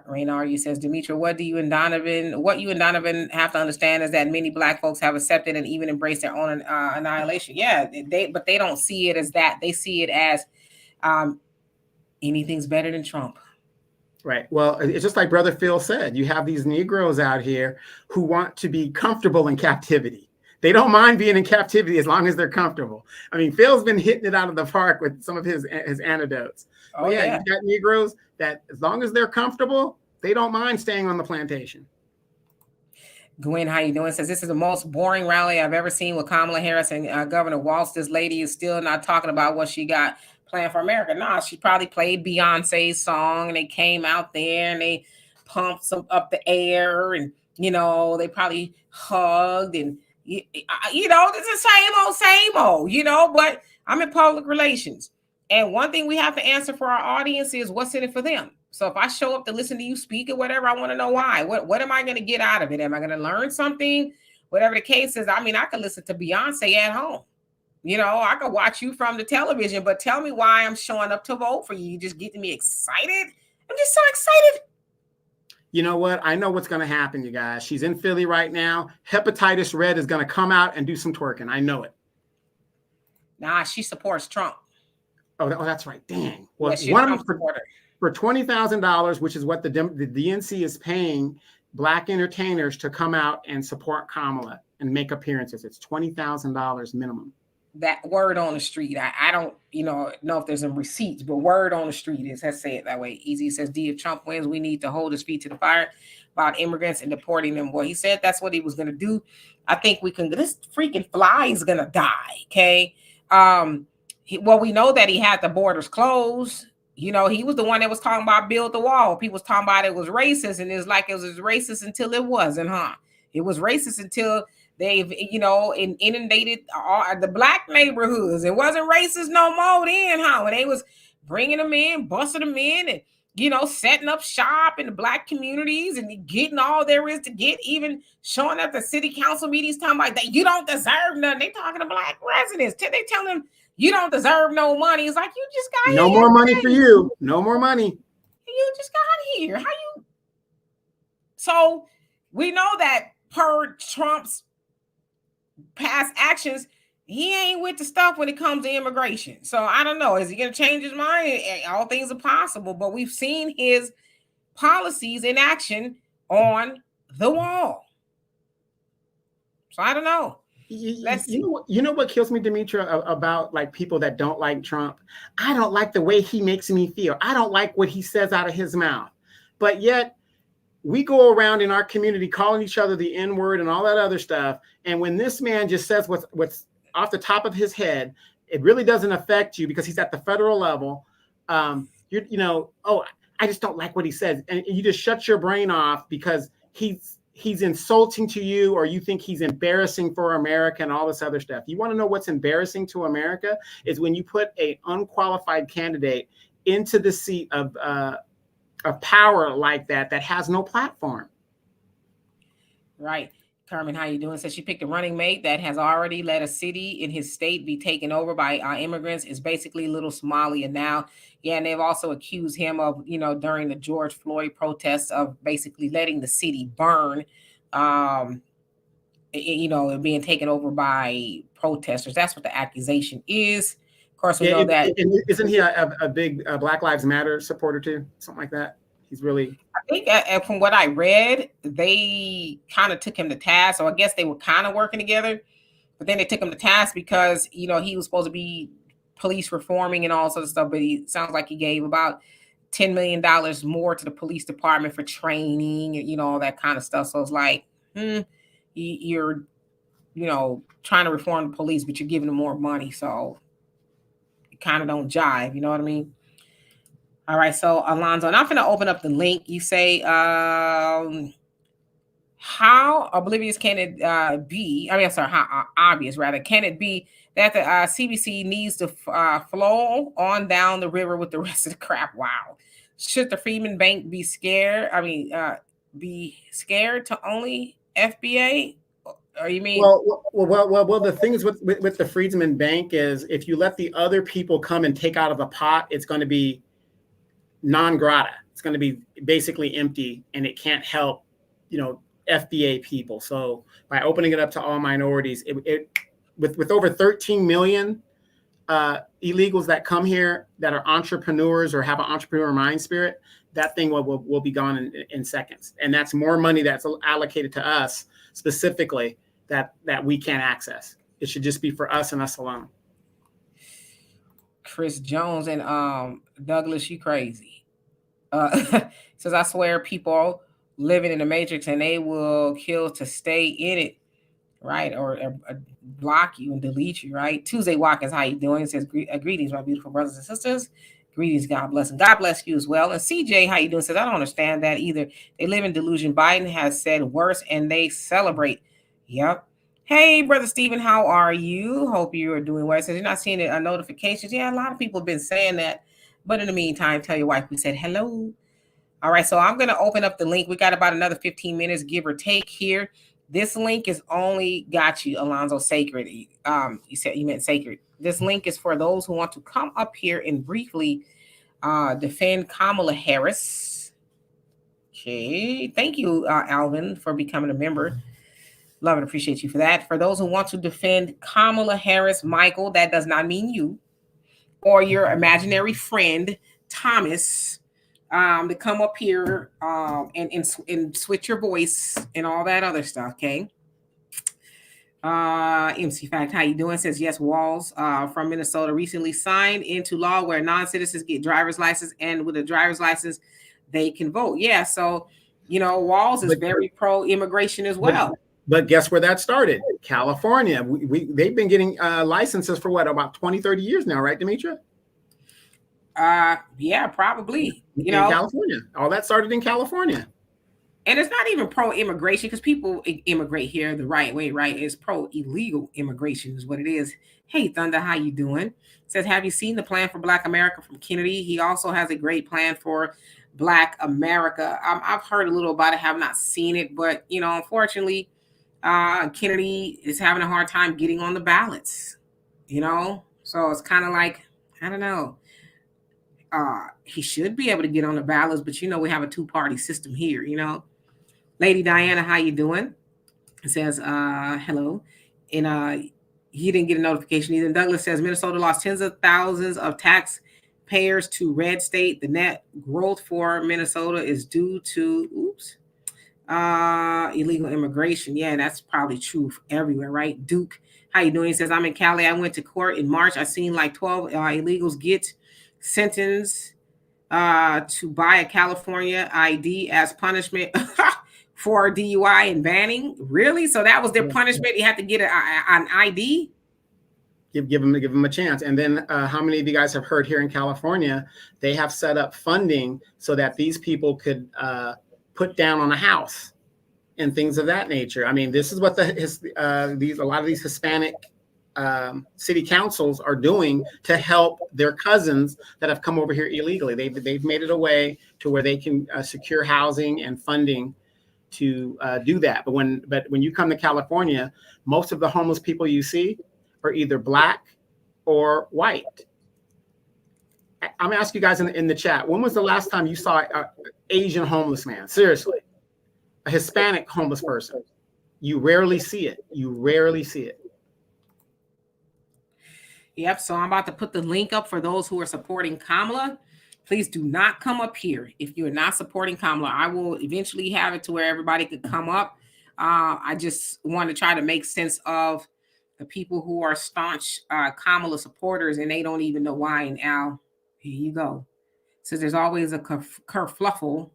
Raynard says, Demetra, what you and Donovan have to understand is that many Black folks have accepted and even embraced their own annihilation. Yeah, but they don't see it as that. They see it as anything's better than Trump. Right. Well, it's just like Brother Phil said. You have these Negroes out here who want to be comfortable in captivity. They don't mind being in captivity as long as they're comfortable. I mean, Phil's been hitting it out of the park with some of his anecdotes. Oh, yeah. You got Negroes that as long as they're comfortable, they don't mind staying on the plantation. Gwen, how you doing? Says, this is the most boring rally I've ever seen with Kamala Harris and Governor Walz. This lady is still not talking about what she got planned for America. Nah, she probably played Beyonce's song and they came out there and they pumped some up the air and, they probably hugged and, this is same old, but I'm in public relations. And one thing we have to answer for our audience is what's in it for them. So if I show up to listen to you speak or whatever, I want to know why. What am I going to get out of it? Am I going to learn something? Whatever the case is, I mean, I could listen to Beyonce at home. I could watch you from the television, but tell me why I'm showing up to vote for you. You just getting me excited. I'm just so excited. You know what? I know what's going to happen, you guys. She's in Philly right now. Hepatitis Red is going to come out and do some twerking. I know it. Nah, she supports Trump. Oh, that's right. Dang. Well, one of them for $20,000, which is what the DNC is paying Black entertainers to come out and support Kamala and make appearances. It's $20,000 minimum. That word on the street. I don't, know if there's some receipts, but word on the street is, let's say it that way. Easy says, D, if Trump wins, we need to hold his feet to the fire about immigrants and deporting them. Well, he said that's what he was going to do. I think this freaking fly is going to die. Okay. We know that he had the borders closed. He was the one that was talking about build the wall. People was talking about it was racist, and it's like it was racist until it wasn't, huh? It was racist until they've, inundated all the Black neighborhoods. It wasn't racist no more then, huh? When they was bringing them in, busting them in, and, setting up shop in the Black communities and getting all there is to get, even showing up at city council meetings talking about that you don't deserve nothing. They talking to Black residents. They tell them you don't deserve no money. It's like, you just got no more money for you. No more money. You just got here. How you? So we know that per Trump's past actions, he ain't with the stuff when it comes to immigration. So I don't know. Is he going to change his mind? All things are possible, but we've seen his policies in action on the wall. So I don't know. Let's see. You know what kills me, Demetra, about like people that don't like Trump? I don't like the way he makes me feel. I don't like what he says out of his mouth. But yet we go around in our community calling each other the N-word and all that other stuff. And when this man just says what's off the top of his head, it really doesn't affect you because he's at the federal level. Oh, I just don't like what he says. And you just shut your brain off because he's insulting to you, or you think he's embarrassing for America and all this other stuff. You want to know what's embarrassing to America is when you put an unqualified candidate into the seat of power like that has no platform. Right. Carmen, how you doing? Says she picked a running mate that has already let a city in his state be taken over by immigrants. It's basically little Somalia now. Yeah, and they've also accused him of, during the George Floyd protests of basically letting the city burn, and being taken over by protesters. That's what the accusation is. Of course, we know that. Isn't he a big Black Lives Matter supporter too? Something like that. He's really. I think from what I read, they kind of took him to task. So I guess they were kind of working together, but then they took him to task because, he was supposed to be police reforming and all sorts of stuff. But he sounds like he gave about $10 million more to the police department for training and, all that kind of stuff. So it's like, you're, trying to reform the police, but you're giving them more money. So it kind of don't jive. You know what I mean? All right, so Alonzo, and I'm going to open up the link. You say, how oblivious can it be? I mean, I'm sorry, how obvious, rather, can it be that the CBC needs to flow on down the river with the rest of the crap? Wow. Should the Freedman Bank be scared? I mean, be scared to only FBA? Or you mean? Well, the thing is with the Freedman Bank is if you let the other people come and take out of the pot, it's going to be non grata. It's going to be basically empty, and it can't help, FBA people. So by opening it up to all minorities, with over 13 million illegals that come here that are entrepreneurs or have an entrepreneur mind spirit, that thing will be gone in seconds. And that's more money that's allocated to us specifically that we can't access. It should just be for us and us alone. Chris Jones and Douglas, you crazy. Says, I swear people living in the matrix and they will kill to stay in it, right? Or block you and delete you, right? Tuesday Watkins, how you doing? Says, greetings, my beautiful brothers and sisters. Greetings, God bless. And God bless you as well. And CJ, how you doing? Says, I don't understand that either. They live in delusion. Biden has said worse and they celebrate. Yep. Hey, Brother Stephen, how are you? Hope you are doing well. Says, you're not seeing it notifications. Yeah, a lot of people have been saying that. But in the meantime, tell your wife we said hello. All right, so I'm going to open up the link. We got about another 15 minutes, give or take here. This link is only got you, Alonzo, sacred. You said you meant sacred. This link is for those who want to come up here and briefly defend Kamala Harris. Okay, thank you, Alvin, for becoming a member. Love and appreciate you for that. For those who want to defend Kamala Harris, Michael, that does not mean you, or your imaginary friend, Thomas, to come up here and switch your voice and all that other stuff, okay? MC Fact, how you doing? Says, yes, Walls from Minnesota recently signed into law where non-citizens get driver's license, and with a driver's license, they can vote. Yeah, so, Walls is very pro-immigration as well. But guess where that started? California. They've been getting licenses for what, about 20, 30 years now, right, Demetra? Yeah, probably. In California. All that started in California. And it's not even pro-immigration because people immigrate here the right way, right? It's pro-illegal immigration is what it is. Hey, Thunder, how you doing? Says, have you seen the plan for Black America from Kennedy? He also has a great plan for Black America. I've heard a little about it, have not seen it, but, unfortunately, Kennedy is having a hard time getting on the ballots, So it's kind of like, I don't know. He should be able to get on the ballots, but we have a two-party system here, Lady Diana, how you doing? It says, hello. And He didn't get a notification either. Douglas says Minnesota lost tens of thousands of taxpayers to red state. The net growth for Minnesota is due to illegal immigration. Yeah, that's probably true everywhere, right? Duke, how you doing? He says, I'm in Cali. I went to court in March. I seen like 12 illegals get sentenced to buy a California ID as punishment for DUI and banning. Really? So that was their punishment? You had to get an ID? Give them a chance. And then how many of you guys have heard here in California, they have set up funding so that these people could put down on a house and things of that nature. I mean, this is what a lot of these Hispanic city councils are doing to help their cousins that have come over here illegally. They've made it a way to where they can secure housing and funding to do that. But when you come to California, most of the homeless people you see are either Black or white. I'm gonna ask you guys in the chat, when was the last time you saw an Asian homeless man? Seriously, a Hispanic homeless person. You rarely see it. Yep. So I'm about to put the link up for those who are supporting Kamala. Please do not come up here if you're not supporting Kamala. I will eventually have it to where everybody could come up. I just want to try to make sense of the people who are staunch Kamala supporters and they don't even know why. And Al, here you go. So there's always a kerfluffle.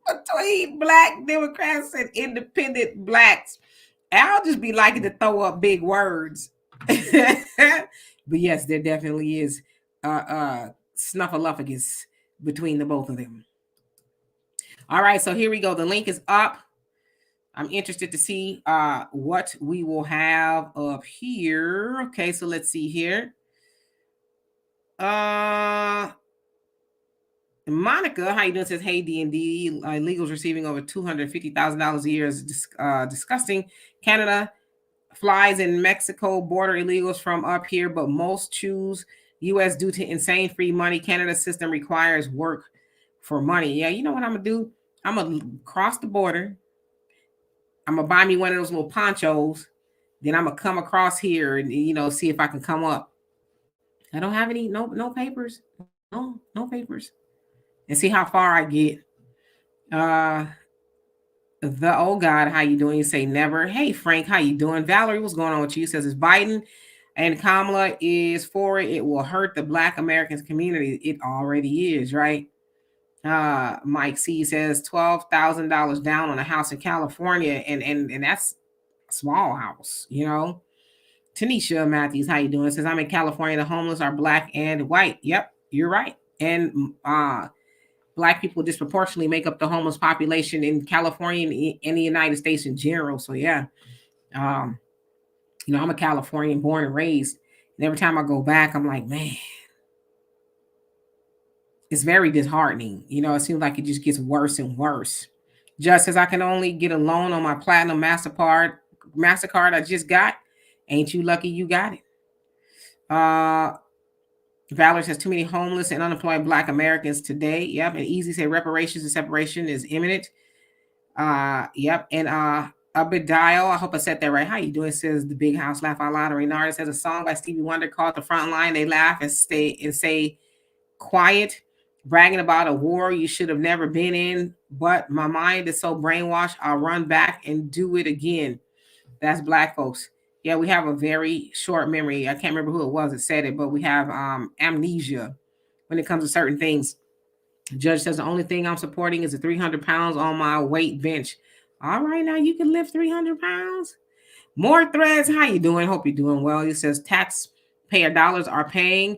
Between Black Democrats and independent Blacks. I'll just be liking to throw up big words. But yes, there definitely is snuffleupagus between the both of them. All right, so here we go. The link is up. I'm interested to see what we will have up here. Okay, so let's see here. Monica, how you doing? Says, hey, D&D, illegals receiving over $250,000 a year is disgusting. Canada flies in Mexico border illegals from up here, but most choose U.S. due to insane free money. Canada's system requires work for money. Yeah, you know what I'm going to do? I'm going to cross the border. I'm going to buy me one of those little ponchos. Then I'm going to come across here and, see if I can come up. I don't have any, no papers. No papers. And see how far I get. The old God, how you doing? You say never. Hey, Frank, how you doing? Valerie, what's going on with you? Says it's Biden and Kamala is for it. It will hurt the Black Americans community. It already is, right? Mike C says $12,000 down on a house in California, and that's a small house, Tanisha Matthews, how you doing? Says I'm in California. The homeless are Black and white. Yep, you're right. And Black people disproportionately make up the homeless population in California and in the United States in general. So yeah, I'm a Californian born and raised. And every time I go back, I'm like, man, it's very disheartening. It seems like it just gets worse and worse. Just as I can only get a loan on my Platinum MasterCard I just got. Ain't you lucky you got it? Valerie says too many homeless and unemployed Black Americans today. Yep. And Easy say reparations and separation is imminent. Yep. And Abediah, I hope I said that right. How you doing? Says the Big House Laugh Out Loud. Renard says a song by Stevie Wonder called The Front Line. They laugh and say quiet, bragging about a war you should have never been in. But my mind is so brainwashed, I'll run back and do it again. That's Black folks. Yeah, we have a very short memory. I can't remember who it was that said it, but we have amnesia when it comes to certain things. The judge says the only thing I'm supporting is the 300 pounds on my weight bench. All right, now you can lift 300 pounds. More threads. How you doing? Hope you're doing well. He says taxpayer dollars are paying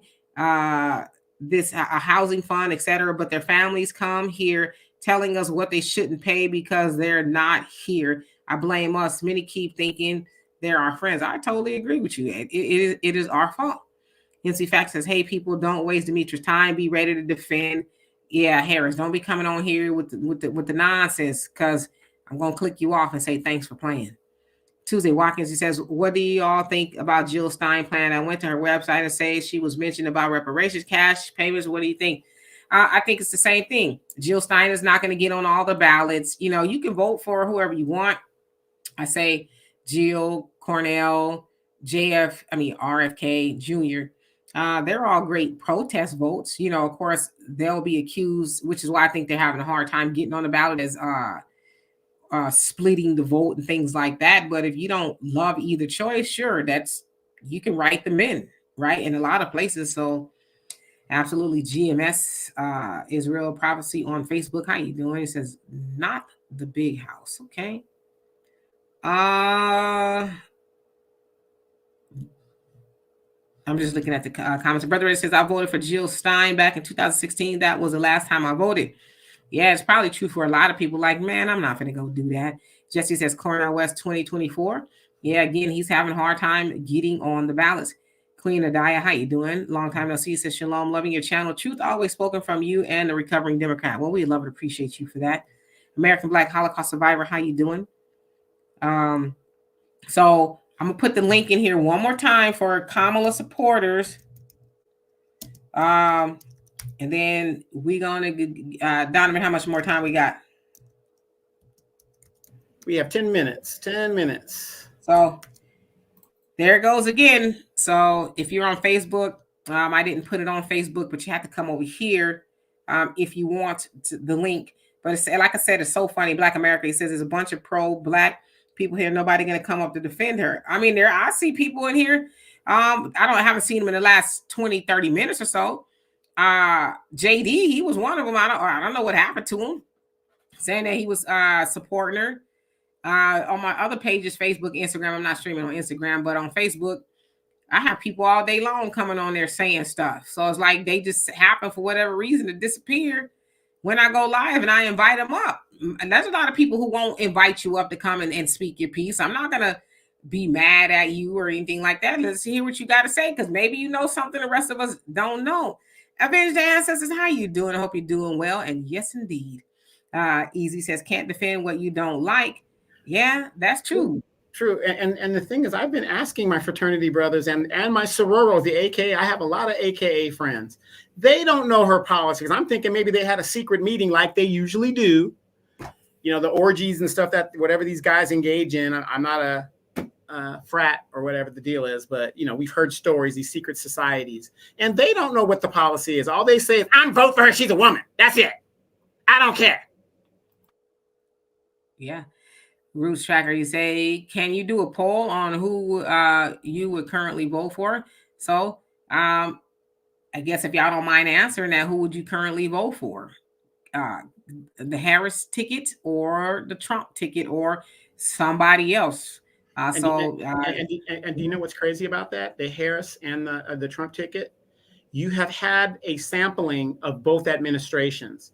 this a housing fund, etc. But their families come here telling us what they shouldn't pay because they're not here. I blame us. Many keep thinking they're our friends. I totally agree with you. It is our fault. NC Fact says, hey, people, don't waste Demetrius' time. Be ready to defend. Yeah, Harris, don't be coming on here with the nonsense because I'm going to click you off and say thanks for playing. Tuesday Watkins, he says, what do you all think about Jill Stein plan? I went to her website and say she was mentioned about reparations, cash payments. What do you think? I think it's the same thing. Jill Stein is not going to get on all the ballots. You can vote for whoever you want. I say Jill, Cornell, RFK Jr. They're all great protest votes. Of course, they'll be accused, which is why I think they're having a hard time getting on the ballot as splitting the vote and things like that. But if you don't love either choice, sure, you can write them in, right? In a lot of places. So absolutely, GMS Israel Prophecy on Facebook. How you doing? It says not the big house. Okay. I'm just looking at the comments. Brother says I voted for Jill Stein back in 2016. That was the last time I voted. Yeah, it's probably true for a lot of people. Like, man, I'm not going to go do that. Jesse says Cornell West 2024. Yeah, again, he's having a hard time getting on the ballots. Queen Adaya, how you doing? Long time no see. Says Shalom, loving your channel. Truth always spoken from you and the recovering Democrat. Well, we love and appreciate you for that. American Black Holocaust Survivor, how you doing? So I'm gonna put the link in here one more time for Kamala supporters. And then we're gonna Donovan, how much more time we got? We have 10 minutes. 10 minutes. So there it goes again. So if you're on Facebook, I didn't put it on Facebook, but you have to come over here if you want the link. But it's, like I said, it's so funny. Black America, he says there's a bunch of pro-black people here. Nobody going to come up to defend her. I mean, I see people in here. I haven't seen them in the last 20, 30 minutes or so. JD, he was one of them. I don't know what happened to him. Saying that he was supporting her. On my other pages, Facebook, Instagram, I'm not streaming on Instagram, but on Facebook, I have people all day long coming on there saying stuff. So it's like they just happen for whatever reason to disappear when I go live and I invite them up. And there's a lot of people who won't invite you up to come and speak your piece. I'm not going to be mad at you or anything like that. Let's hear what you got to say, because maybe you know something the rest of us don't know. Avenge the Ancestors, how you doing? I hope you're doing well. And yes, indeed. Easy says, can't defend what you don't like. Yeah, that's true. True. And the thing is, I've been asking my fraternity brothers and my sororos, the AKA, I have a lot of AKA friends. They don't know her politics. I'm thinking maybe they had a secret meeting like they usually do. The orgies and stuff that whatever these guys engage in. I'm not a frat or whatever the deal is, but we've heard stories, these secret societies, and they don't know what the policy is. All they say is, I'm vote for her. She's a woman. That's it. I don't care. Yeah. Roots Tracker, you say, can you do a poll on who you would currently vote for? So I guess if y'all don't mind answering that, who would you currently vote for? The Harris ticket or the Trump ticket or somebody else? And do you know what's crazy about that? The Harris and the Trump ticket, you have had a sampling of both administrations.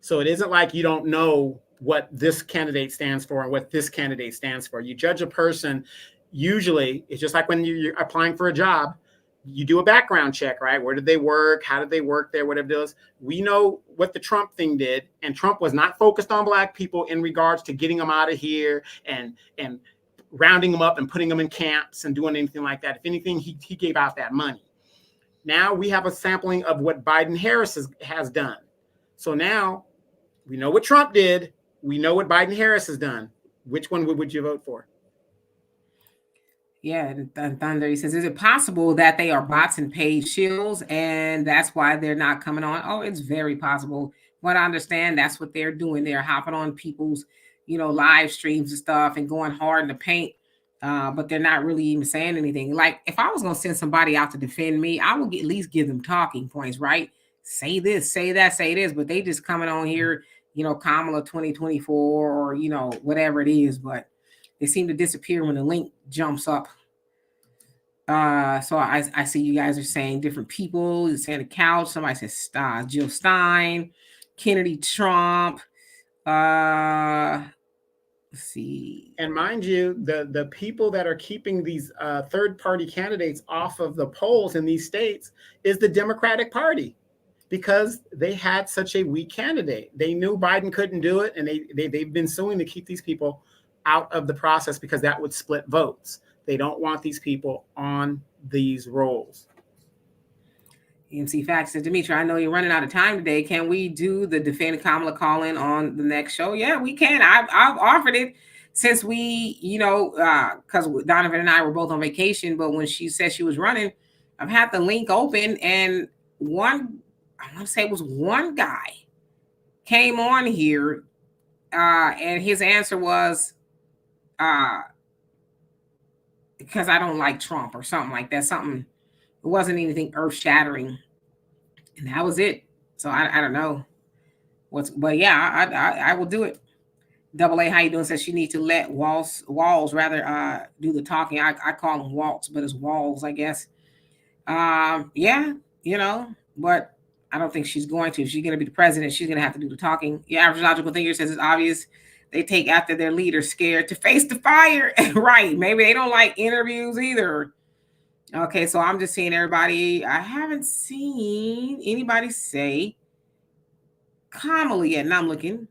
So it isn't like you don't know what this candidate stands for and what this candidate stands for. You judge a person, usually it's just like when you're applying for a job, you do a background check, right? Where did they work? How did they work there? Whatever it is. We know what the Trump thing did, and Trump was not focused on Black people in regards to getting them out of here and rounding them up and putting them in camps and doing anything like that. If anything, he gave out that money. Now we have a sampling of what Biden Harris has done. So now we know what Trump did. We know what Biden Harris has done. Which one would you vote for? Yeah, Thunder, he says, is it possible that they are bots and paid shills and that's why they're not coming on? Oh, it's very possible. What I understand, that's what they're doing. They're hopping on people's, live streams and stuff and going hard in the paint. But they're not really even saying anything. Like, if I was going to send somebody out to defend me, I would at least give them talking points, right? Say this, say that, say this. But they just coming on here, Kamala 2024 or, whatever it is. But they seem to disappear when the link jumps up. So I see you guys are saying different people. You're saying the couch. Somebody says Jill Stein, Kennedy, Trump. Let's see. And mind you, the people that are keeping these third-party candidates off of the polls in these states is the Democratic Party, because they had such a weak candidate. They knew Biden couldn't do it, and they've been suing to keep these people out of the process because that would split votes. They don't want these people on these rolls. EMC Facts says, Demetra, I know you're running out of time today. Can we do the Defend Kamala call in on the next show? Yeah, we can. I've offered it since we, because Donovan and I were both on vacation. But when she said she was running, I've had the link open, and I want to say it was one guy came on here, and his answer was, uh, because I don't like Trump or something like that. Something, it wasn't anything earth shattering, and that was it. So I don't know but yeah, I will do it. Double A, how you doing? Says she needs to let Walls rather do the talking. I call him Waltz, but it's Walls, I guess. Yeah, but I don't think she's going to. If she's going to be the president, she's going to have to do the talking. Yeah, average logical thinker says it's obvious they take after their leader, scared to face the fire. Right? Maybe they don't like interviews either. Okay, so I'm just seeing everybody. I haven't seen anybody say Kamala yet, and I'm looking.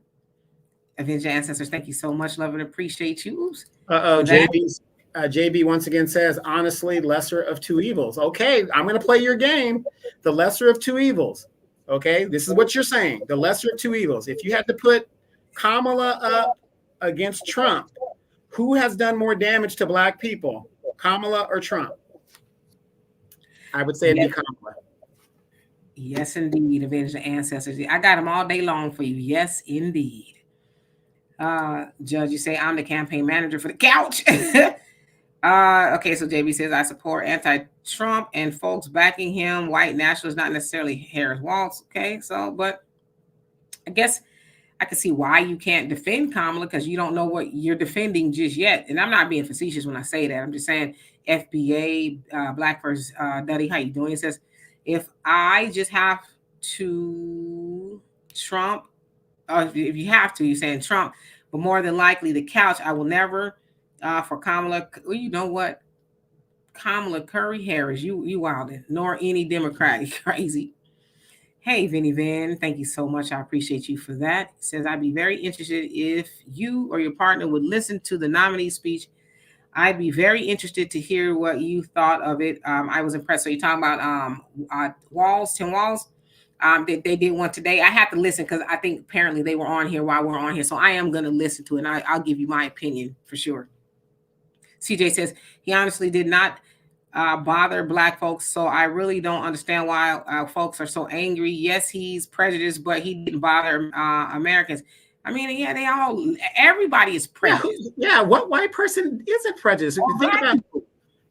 Avenge Ancestors, thank you so much. Love and appreciate you. JB once again says, honestly, lesser of two evils. Okay, I'm going to play your game. The lesser of two evils. Okay, this is what you're saying. The lesser of two evils. If you had to put Kamala up against Trump, who has done more damage to Black people, Kamala or Trump? I would say it'd be Kamala. Yes, indeed. Avenge the Ancestors. I got them all day long for you. Yes, indeed. Judge, you say I'm the campaign manager for the couch. Okay, so JB says I support anti-Trump and folks backing him. White nationalists, not necessarily Harris Waltz. Okay, so but I guess I can see why you can't defend Kamala because you don't know what you're defending just yet. And I'm not being facetious when I say that. I'm just saying FBA Black versus Duddy. How you doing? It says if I just have to Trump. If you have to, you're saying Trump, but more than likely the couch. I will never for Kamala. Well, you know what? Kamala Curry Harris, you wildin', nor any Democrat. Crazy. Hey, Vinny Van, thank you so much. I appreciate you for that. He says I'd be very interested if you or your partner would listen to the nominee speech. I'd be very interested to hear what you thought of it. I was impressed. So you're talking about Tim Walls. They did one today. I have to listen because I think apparently they were on here while we're on here. So I am going to listen to it, and I'll give you my opinion for sure. CJ says he honestly did not bother Black folks, so I really don't understand why folks are so angry. Yes, he's prejudiced, but he didn't bother Americans. I mean, yeah, everybody is prejudiced. Yeah, what white person isn't prejudiced? Think about it.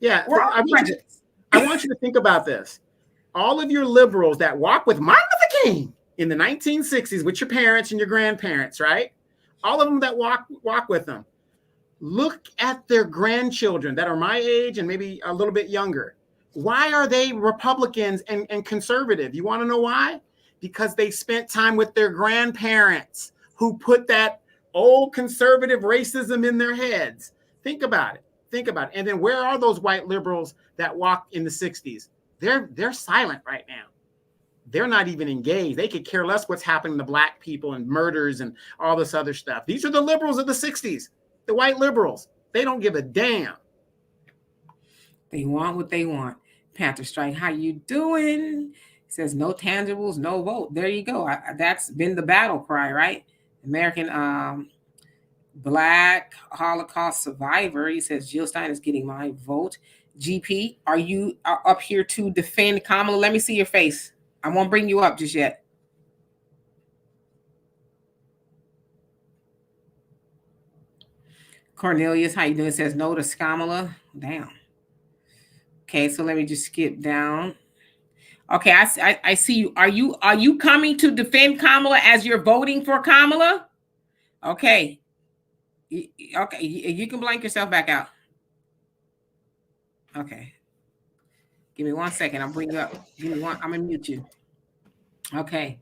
Yeah, I want you to think about this. All of your liberals that walk with Martin Luther King in the 1960s with your parents and your grandparents, right? All of them that walk with them. Look at their grandchildren that are my age and maybe a little bit younger. Why are they Republicans and conservative? You want to know why? Because they spent time with their grandparents who put that old conservative racism in their heads. Think about it. And then where are those white liberals that walked in the 60s? They're silent right now. They're not even engaged. They could care less what's happening to Black people and murders and all this other stuff. These are the liberals of the 60s, the white liberals. They don't give a damn. They want what they want. Panther Strike, how you doing? He says no tangibles, no vote. There you go. That's been the battle cry, right? American Black Holocaust survivor. He says Jill Stein is getting my vote. GP, are you up here to defend Kamala? Let me see your face. I won't bring you up just yet. Cornelius, how you doing? It says no to Kamala. Damn. Okay, so let me just skip down. Okay, I see you. Are you coming to defend Kamala as you're voting for Kamala? Okay. Okay, you can blank yourself back out. Okay. Give me 1 second. I'll bring you up. Give me one. I'm gonna mute you. Okay.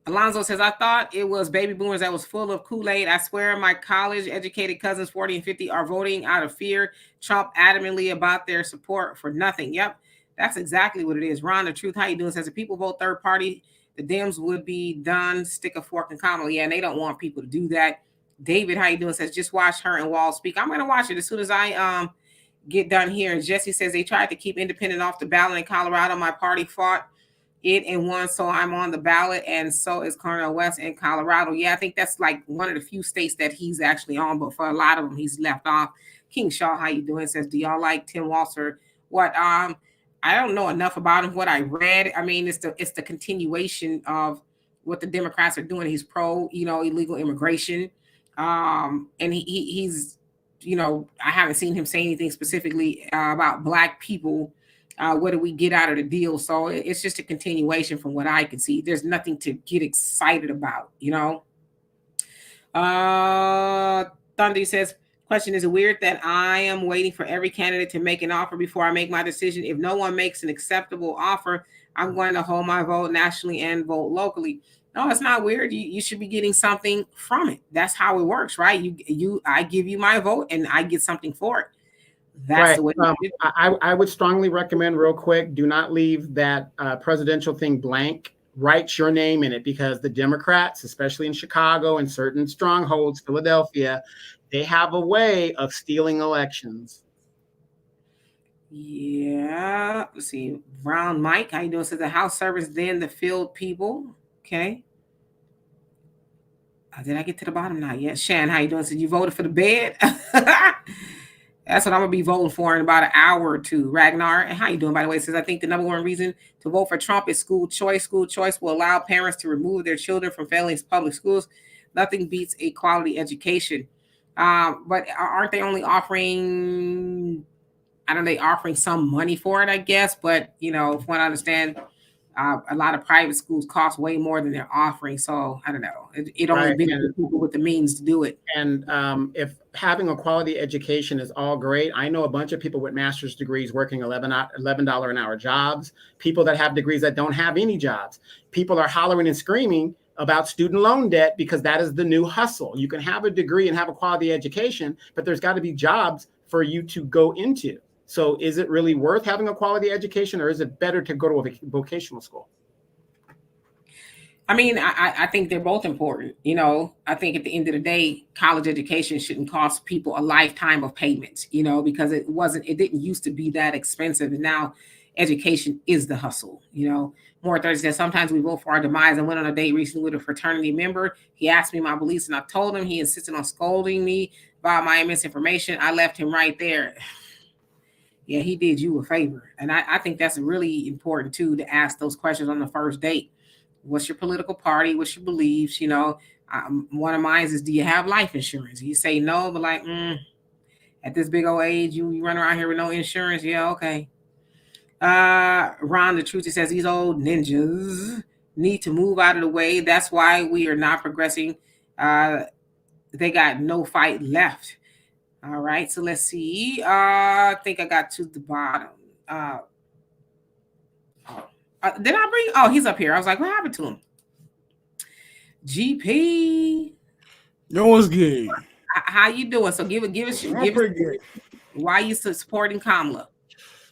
Alonzo says, I thought it was baby boomers that was full of Kool-Aid. I swear my college-educated cousins, 40 and 50, are voting out of fear. Trump adamantly about their support for nothing. Yep, that's exactly what it is. Ron, the truth, how you doing? Says, if people vote third party, the Dems would be done. Stick a fork in Kamala. Yeah, and they don't want people to do that. David, how you doing? Says, just watch her and Wall speak. I'm going to watch it as soon as I get done here. And Jesse says they tried to keep independent off the ballot in Colorado. My party fought it and won, so I'm on the ballot, and so is Cornel West in Colorado. Yeah, I think that's like one of the few states that he's actually on, but for a lot of them, he's left off. King Shaw, how you doing? Says, do y'all like Tim Walter? What? I don't know enough about him. What I read, I mean, it's the continuation of what the Democrats are doing. He's pro, illegal immigration, and he's, I haven't seen him say anything specifically about Black people. What do we get out of the deal? So it's just a continuation from what I can see. There's nothing to get excited about, Thunder says, question, is it weird that I am waiting for every candidate to make an offer before I make my decision? If no one makes an acceptable offer, I'm going to hold my vote nationally and vote locally. No, it's not weird. You should be getting something from it. That's how it works, right? I give you my vote and I get something for it. That's the way. I would strongly recommend, real quick, do not leave that presidential thing blank. Write your name in it, because the Democrats, especially in Chicago and certain strongholds, Philadelphia, they have a way of stealing elections. Yeah. Let's see. Brown Mike, how you doing? Says the House servers, then the field people. Okay. Did I get to the bottom? Not yet. Shan, how you doing? Said you voted for the bed. That's what I'm gonna be voting for in about an hour or two. Ragnar, and how you doing, by the way? Says, I think the number one reason to vote for Trump is school choice. School choice will allow parents to remove their children from failing public schools. Nothing beats a quality education. But aren't they only offering? I don't know, they offering some money for it, I guess. But from what I understand, a lot of private schools cost way more than they're offering. So I don't know. It only benefits people with the means to do it. And if having a quality education is all great, I know a bunch of people with master's degrees working $11 an hour jobs, people that have degrees that don't have any jobs. People are hollering and screaming about student loan debt because that is the new hustle. You can have a degree and have a quality education, but there's got to be jobs for you to go into. So is it really worth having a quality education, or is it better to go to a vocational school? I mean, I think they're both important. I think at the end of the day, college education shouldn't cost people a lifetime of payments, because it didn't used to be that expensive. And now education is the hustle, More Thursday says, sometimes we vote for our demise. I went on a date recently with a fraternity member. He asked me my beliefs and I told him. He insisted on scolding me about my misinformation. I left him right there. Yeah, he did you a favor. And I think that's really important, too, to ask those questions on the first date. What's your political party? What's your beliefs? One of mine is, do you have life insurance? You say no, but like, at this big old age, you run around here with no insurance? Yeah, okay. Ron the Truth, he says, these old ninjas need to move out of the way. That's why we are not progressing. They got no fight left. All right, so let's see. I think I got to the bottom. Did I bring? Oh, he's up here. I was like, what happened to him? GP. Yo, what's good? How you doing? So give us. Pretty good. Why you supporting Kamala?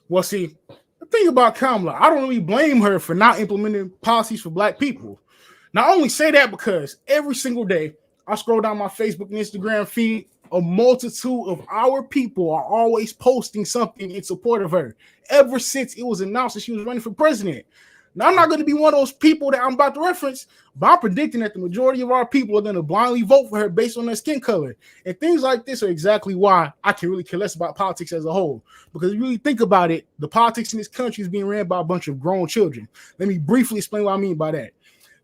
Well, see, the thing about Kamala, I don't really blame her for not implementing policies for Black people. Not only say that because every single day I scroll down my Facebook and Instagram feed, a multitude of our people are always posting something in support of her ever since it was announced that she was running for president. Now, I'm not going to be one of those people that I'm about to reference, but I'm predicting that the majority of our people are going to blindly vote for her based on their skin color. And things like this are exactly why I can really care less about politics as a whole. Because if you really think about it, the politics in this country is being ran by a bunch of grown children. Let me briefly explain what I mean by that.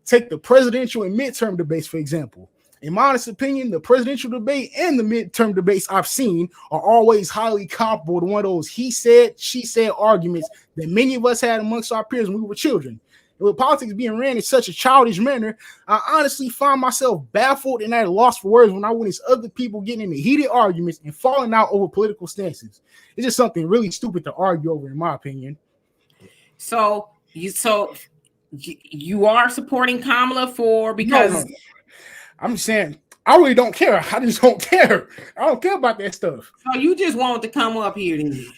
Take the presidential and midterm debates, for example. In my honest opinion, the presidential debate and the midterm debates I've seen are always highly comparable to one of those he said, she said arguments that many of us had amongst our peers when we were children. And with politics being ran in such a childish manner, I honestly find myself baffled and at a loss for words when I witness other people getting into heated arguments and falling out over political stances. It's just something really stupid to argue over, in my opinion. So you are supporting Kamala because... No. I'm just saying, I really don't care. I just don't care. I don't care about that stuff. So you just want to come up here to me?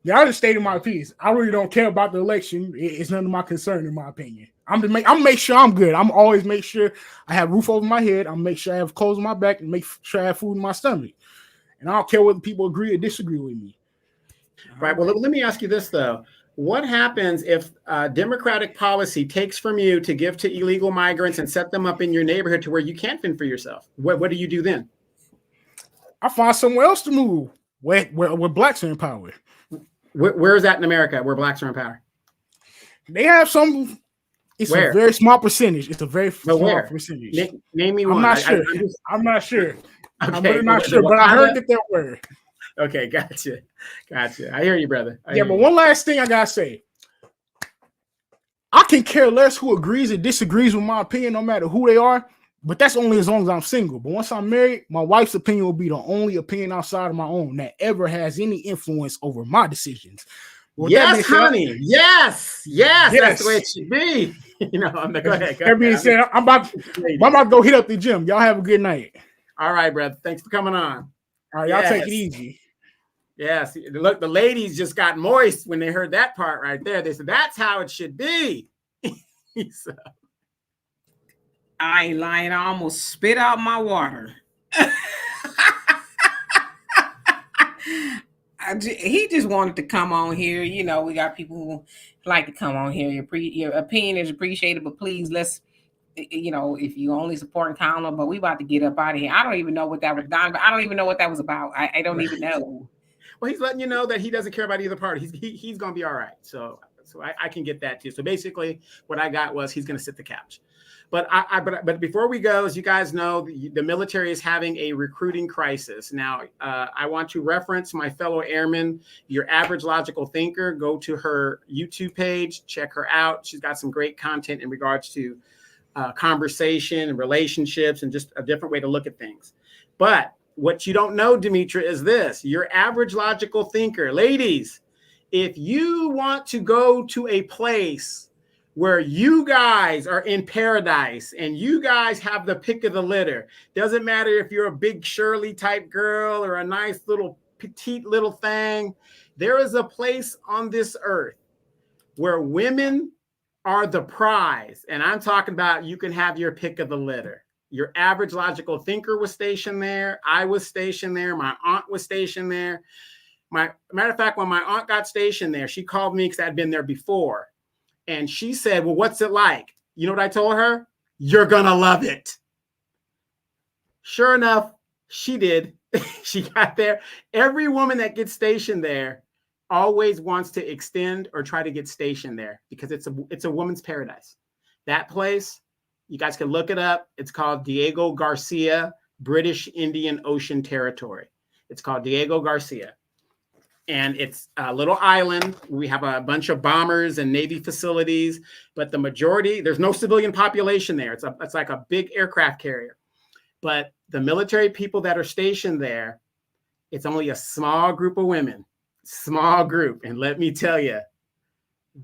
Yeah, I just stated my piece. I really don't care about the election. It's none of my concern, in my opinion. I'm make sure I'm good. I'm always make sure I have roof over my head. I'm make sure I have clothes on my back and make sure I have food in my stomach. and I don't care whether people agree or disagree with me. Right. Well, let me ask you this, though. What happens if Democratic policy takes from you to give to illegal migrants and set them up in your neighborhood to where you can't fend for yourself? What do you do then? I find somewhere else to move where blacks are in power. Where is that in America where blacks are in power? They have some. It's where? A very small percentage. It's a very small where? percentage. Name me one. I'm not sure. I'm not sure. Okay, I'm really not sure, but I heard that there were. Okay, gotcha. I hear you, brother. But one last thing I gotta say. I can care less who agrees or disagrees with my opinion, no matter who they are. But that's only as long as I'm single. But once I'm married, my wife's opinion will be the only opinion outside of my own that ever has any influence over my decisions. Well, yes, honey. Yes. That's the way it should be. Go ahead. That being said, I'm about to go hit up the gym. Y'all have a good night. All right, brother. Thanks for coming on. All right, y'all take it easy. Yes. Look, the ladies just got moist when they heard that part right there. They said, that's how it should be. So. I ain't lying. I almost spit out my water. He just wanted to come on here. We got people who like to come on here. Your opinion is appreciated, but please, let's, if you only supporting Kamala, but we about to get up out of here. I don't even know what that was done. I don't even know what that was about. I don't even know. Well, he's letting you know that he doesn't care about either party. He's going to be all right. So I can get that too. So basically what I got was he's going to sit the couch. But before we go, as you guys know, the military is having a recruiting crisis. Now, I want to reference my fellow airmen, Your Average Logical Thinker. Go to her YouTube page, check her out. She's got some great content in regards to conversation and relationships and just a different way to look at things. But what you don't know, Demetra, is this. Your Average Logical Thinker. Ladies, if you want to go to a place where you guys are in paradise and you guys have the pick of the litter, doesn't matter if you're a big Shirley type girl or a nice little petite little thing, there is a place on this earth where women are the prize. And I'm talking about you can have your pick of the litter. Your Average Logical Thinker was stationed there. I was stationed there. My aunt was stationed there. Matter of fact, when my aunt got stationed there, she called me because I'd been there before. And she said, well, what's it like? You know what I told her? You're going to love it. Sure enough, she did. She got there. Every woman that gets stationed there always wants to extend or try to get stationed there because it's a woman's paradise. That place, you guys can look it up. It's called Diego Garcia, British Indian Ocean Territory. It's called Diego Garcia. And it's a little island. We have a bunch of bombers and Navy facilities, but the majority, there's no civilian population there. It's like a big aircraft carrier. But the military people that are stationed there, it's only a small group of women, small group. And let me tell you,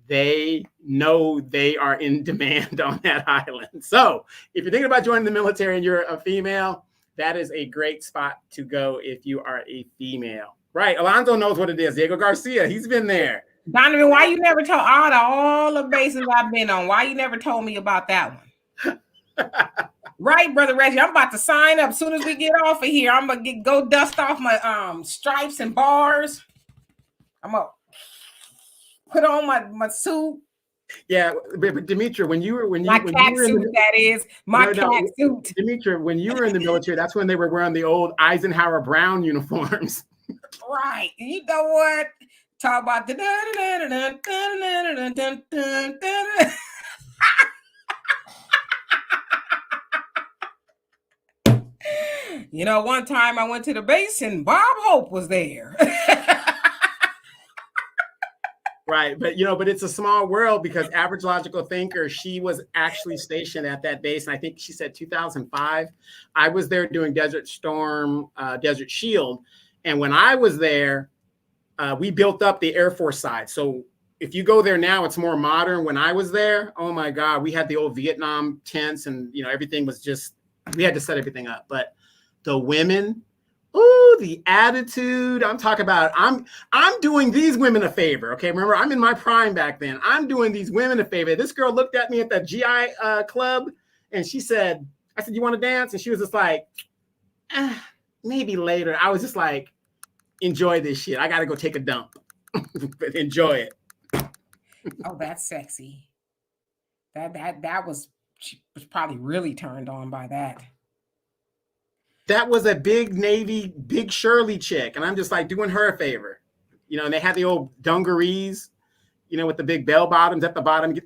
they know they are in demand on that island. So if you're thinking about joining the military and you're a female, that is a great spot to go if you are a female. Right. Alonzo knows what it is. Diego Garcia, he's been there. Donovan, why you never told all the bases I've been on? Why you never told me about that one? Right, Brother Reggie. I'm about to sign up. As soon as we get off of here, I'm gonna go dust off my stripes and bars. I'm gonna put on my suit. Yeah, but Demetra, when you were in cat suit, that is my cat suit. Demetra, when you were in the military, that's when they were wearing the old Eisenhower Brown uniforms. Right. You know what? Talk about the one time I went to the base and Bob Hope was there. Right. But it's a small world because Average Logical Thinker, she was actually stationed at that base. And I think she said 2005. I was there doing Desert Storm, Desert Shield. And when I was there, we built up the Air Force side. So if you go there now, it's more modern. When I was there, oh my God, we had the old Vietnam tents and, everything was just, we had to set everything up. But the women, ooh, the attitude. I'm talking about, I'm doing these women a favor. Okay. Remember, I'm in my prime back then. I'm doing these women a favor. This girl looked at me at the GI club and she said, I said, you want to dance? And she was just like, maybe later. I was just like, enjoy this shit. I got to go take a dump. But enjoy it. Oh, that's sexy. That was, she was probably really turned on by that. That was a big Navy, big Shirley chick. And I'm just like doing her a favor. You know, and they had the old dungarees, you know, with the big bell bottoms at the bottom.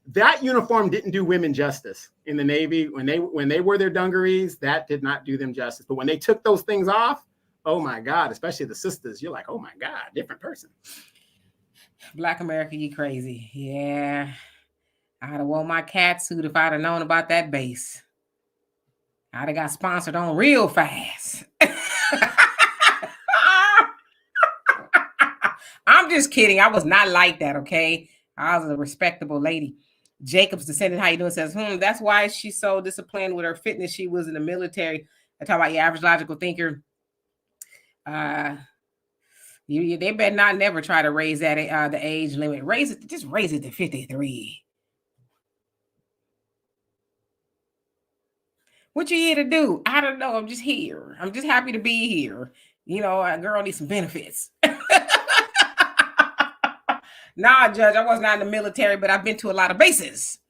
That uniform didn't do women justice in the Navy. When they wore their dungarees, that did not do them justice. But when they took those things off, oh my God, especially the sisters, you're like, oh my God, different person. Black America, you crazy. Yeah. I'd have worn my cat suit if I'd have known about that base. I'd have got sponsored on real fast. I'm just kidding. I was not like that, okay? I was a respectable lady. Jacob's descendant, how you doing? Says, that's why she's so disciplined with her fitness. She was in the military. I talk about your average logical thinker. They better not never try to raise that the age limit. Just raise it to 53. What you here to do? I don't know. I'm just here. I'm just happy to be here. You know, a girl needs some benefits. Nah, Judge, I was not in the military, but I've been to a lot of bases.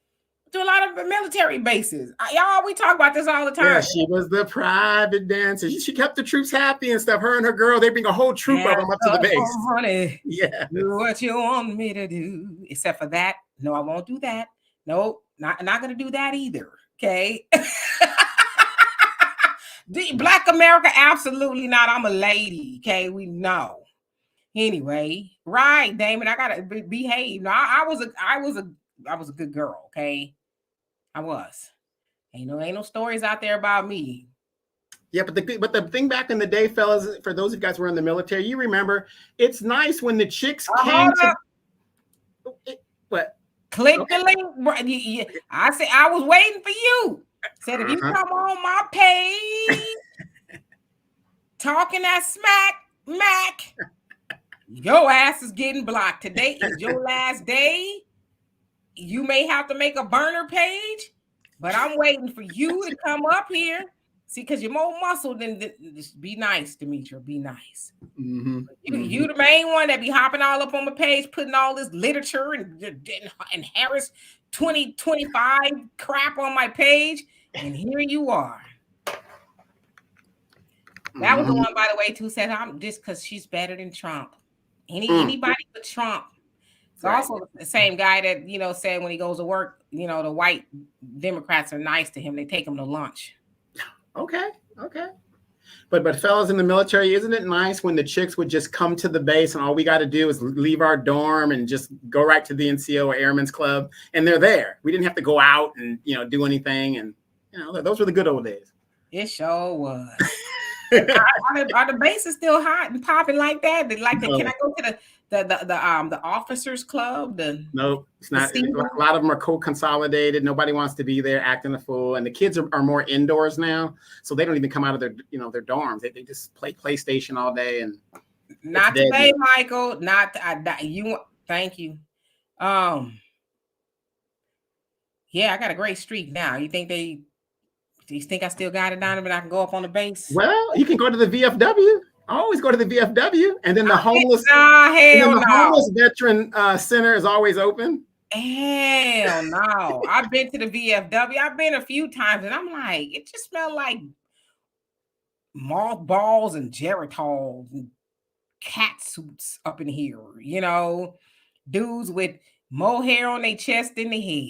To a lot of military bases. Y'all, we talk about this all the time. Yeah, she was the private dancer. She kept the troops happy and stuff. Her and her girl, they bring a whole troop of them up to the base. Honey, yeah. Do what you want me to do. Except for that. No, I won't do that. No, not going to do that either. Okay. Black America, absolutely not. I'm a lady. Okay, we know. Anyway, right, Damon, I gotta behave. No, I was a good girl. Okay, I was. Ain't no stories out there about me. Yeah, but the thing back in the day, fellas, for those of you guys who were in the military, you remember, it's nice when the chicks came to. What? Click the link. I said I was waiting for you. Said if you come on my page, talking that smack, your ass is getting blocked. Today is your last day. You may have to make a burner page, but I'm waiting for you to come up here. See, because you're more muscle than just be nice, Demetra. Be nice. Mm-hmm. You the main one that be hopping all up on my page, putting all this literature and Harris 2025 crap on my page. And here you are. That was the one, by the way, too, said I'm just because she's better than Trump. Anybody but Trump. It's also the same guy that, you know, said when he goes to work, you know, the white Democrats are nice to him. They take him to lunch. Okay. But fellas in the military, isn't it nice when the chicks would just come to the base and all we got to do is leave our dorm and just go right to the NCO or Airmen's Club and they're there. We didn't have to go out and, you know, do anything. And, you know, those were the good old days. It sure was. Are the bases still hot and popping like that? Can I go to the officers club? No, it's not. A lot of them are co-consolidated. Nobody wants to be there acting a fool, and the kids are more indoors now, so they don't even come out of their dorms. They just play PlayStation all day and. Not today, Michael. Not you. Thank you. Yeah, I got a great streak now. Do you think I still got it, Donovan? I can go up on the base? Well, you can go to the VFW. I always go to the VFW, and then the homeless veteran center is always open. Hell no! I've been to the VFW. I've been a few times, and I'm like, it just smelled like mothballs and Geritol and cat suits up in here. You know, dudes with more hair on their chest than their head.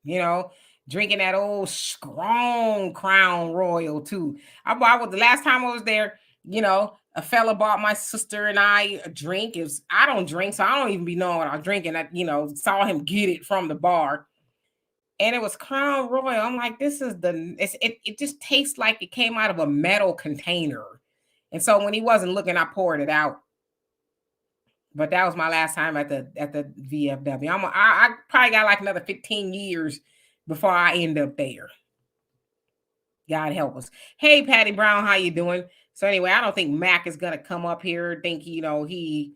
You know. Drinking that old strong Crown Royal too. I was the last time I was there. You know, a fella bought my sister and I a drink. I don't drink, so I don't even be knowing what I'm drinking. I, saw him get it from the bar, and it was Crown Royal. I'm like, this is it just tastes like it came out of a metal container. And so when he wasn't looking, I poured it out. But that was my last time at the VFW. I probably got like another 15 years. Before I end up there. God help us. Hey, Patty Brown, how you doing? So anyway, I don't think Mac is going to come up here. I think, he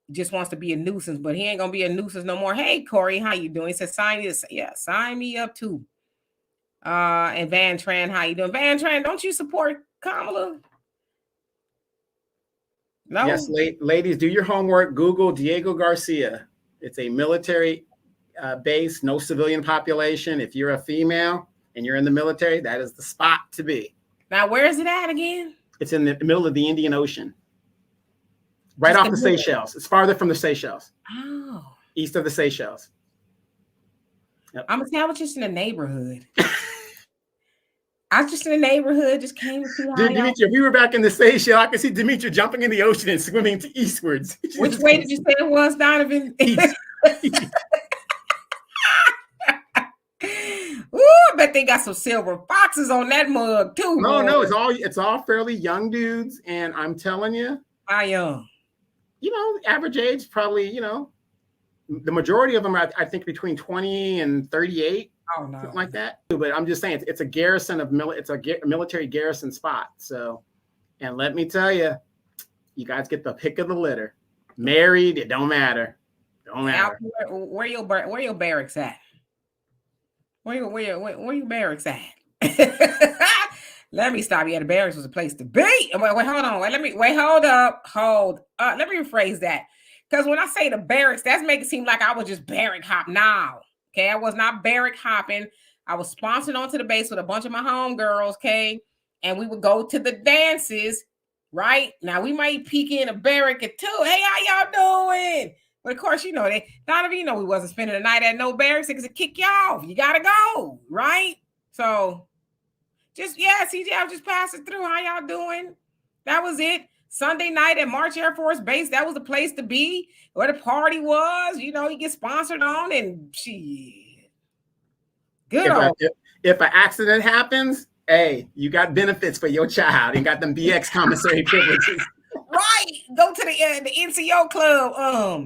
just wants to be a nuisance, but he ain't going to be a nuisance no more. Hey, Corey, how you doing? He said, sign me up too. And Van Tran, how you doing? Van Tran, don't you support Kamala? No. Yes, ladies, do your homework. Google Diego Garcia. It's a military base, no civilian population. If you're a female and you're in the military, that is the spot to be. Now, where is it at again? It's in the middle of the Indian Ocean, right off the Seychelles. It's farther from the Seychelles. Oh. East of the Seychelles. Yep. I'm just in the neighborhood. I was just in the neighborhood, just came to see how Demetria, if we were back in the Seychelles, I could see Demetria jumping in the ocean and swimming to eastwards. Which way did you say it was, Donovan? East. Ooh, I bet they got some silver foxes on that mug too. No, it's all fairly young dudes, and I'm telling you, how young? Average age probably, the majority of them are, I think, between 20 and 38. Oh no, something like that. But I'm just saying, it's a garrison of it's a military garrison spot. So, and let me tell you, you guys get the pick of the litter. Married, it don't matter. Don't matter. Where your barracks at? Where your barracks at? Let me stop you. The barracks was a place to be. Wait, hold on. Let me hold up. Let me rephrase that. Because when I say the barracks, that's making it seem like I was just barrack hop now. Okay, I was not barrack hopping. I was sponsored onto the base with a bunch of my homegirls, okay? And we would go to the dances, right? Now, we might peek in a barrack or two. Hey, how y'all doing? But of course, Donovan, we wasn't spending the night at no barracks because it kick you off. You got to go, right? So, CJ, I was just passing through. How y'all doing? That was it. Sunday night at March Air Force Base, that was the place to be, where the party was. You get sponsored on, and shit. Good. If an accident happens, hey, you got benefits for your child. You got them BX commissary privileges. Right. Go to the NCO club. I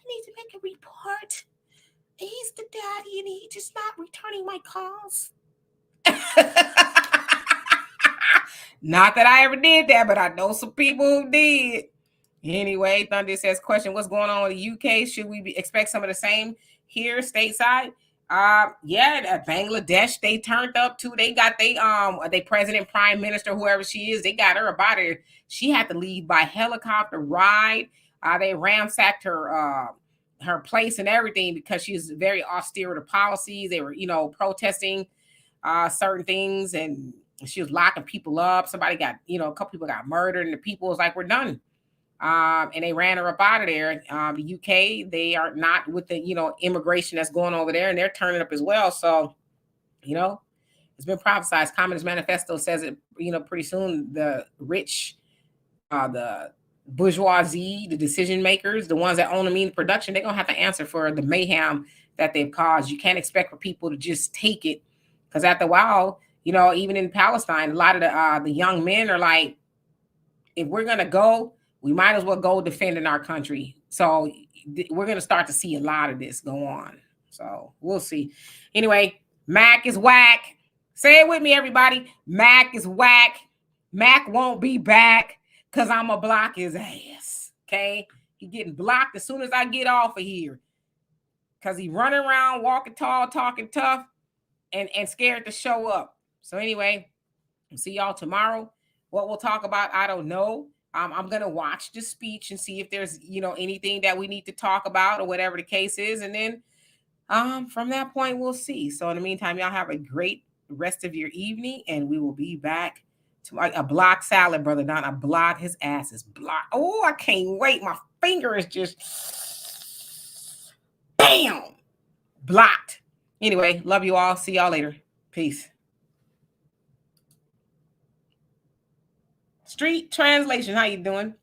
need to make a report. He's the daddy, and he's just not returning my calls. Not that I ever did that, but I know some people who did. Anyway, Thunder says, question, what's going on with the UK? Should we expect some of the same here stateside? Bangladesh, they turned up too. They got they president, prime minister, whoever she is, they got her about her. She had to leave by helicopter ride. They ransacked her place and everything because she's very austere to policies. They were, protesting certain things, and she was locking people up. Somebody got, a couple people got murdered, and the people was like, we're done. And they ran her up out of there. The UK, they are not with the, immigration that's going over there, and they're turning up as well. So, it's been prophesized. Communist Manifesto says it, pretty soon the rich, the bourgeoisie, the decision makers, the ones that own the means of production, they're going to have to answer for the mayhem that they've caused. You can't expect for people to just take it, because after a while, even in Palestine, a lot of the young men are like, if we're going to go, we might as well go defending our country. So we're going to start to see a lot of this go on. So we'll see. Anyway, Mac is whack. Say it with me, everybody. Mac is whack. Mac won't be back because I'm going to block his ass. Okay? He's getting blocked as soon as I get off of here, because he's running around, walking tall, talking tough, and scared to show up. So anyway, we'll see y'all tomorrow. What we'll talk about, I don't know. I'm going to watch the speech and see if there's, anything that we need to talk about or whatever the case is. And then from that point, we'll see. So in the meantime, y'all have a great rest of your evening, and we will be back to a block salad, brother Don. A block, his ass is blocked. Oh, I can't wait. My finger is just bam, blocked. Anyway, love you all. See y'all later. Peace. Street translation, how you doing?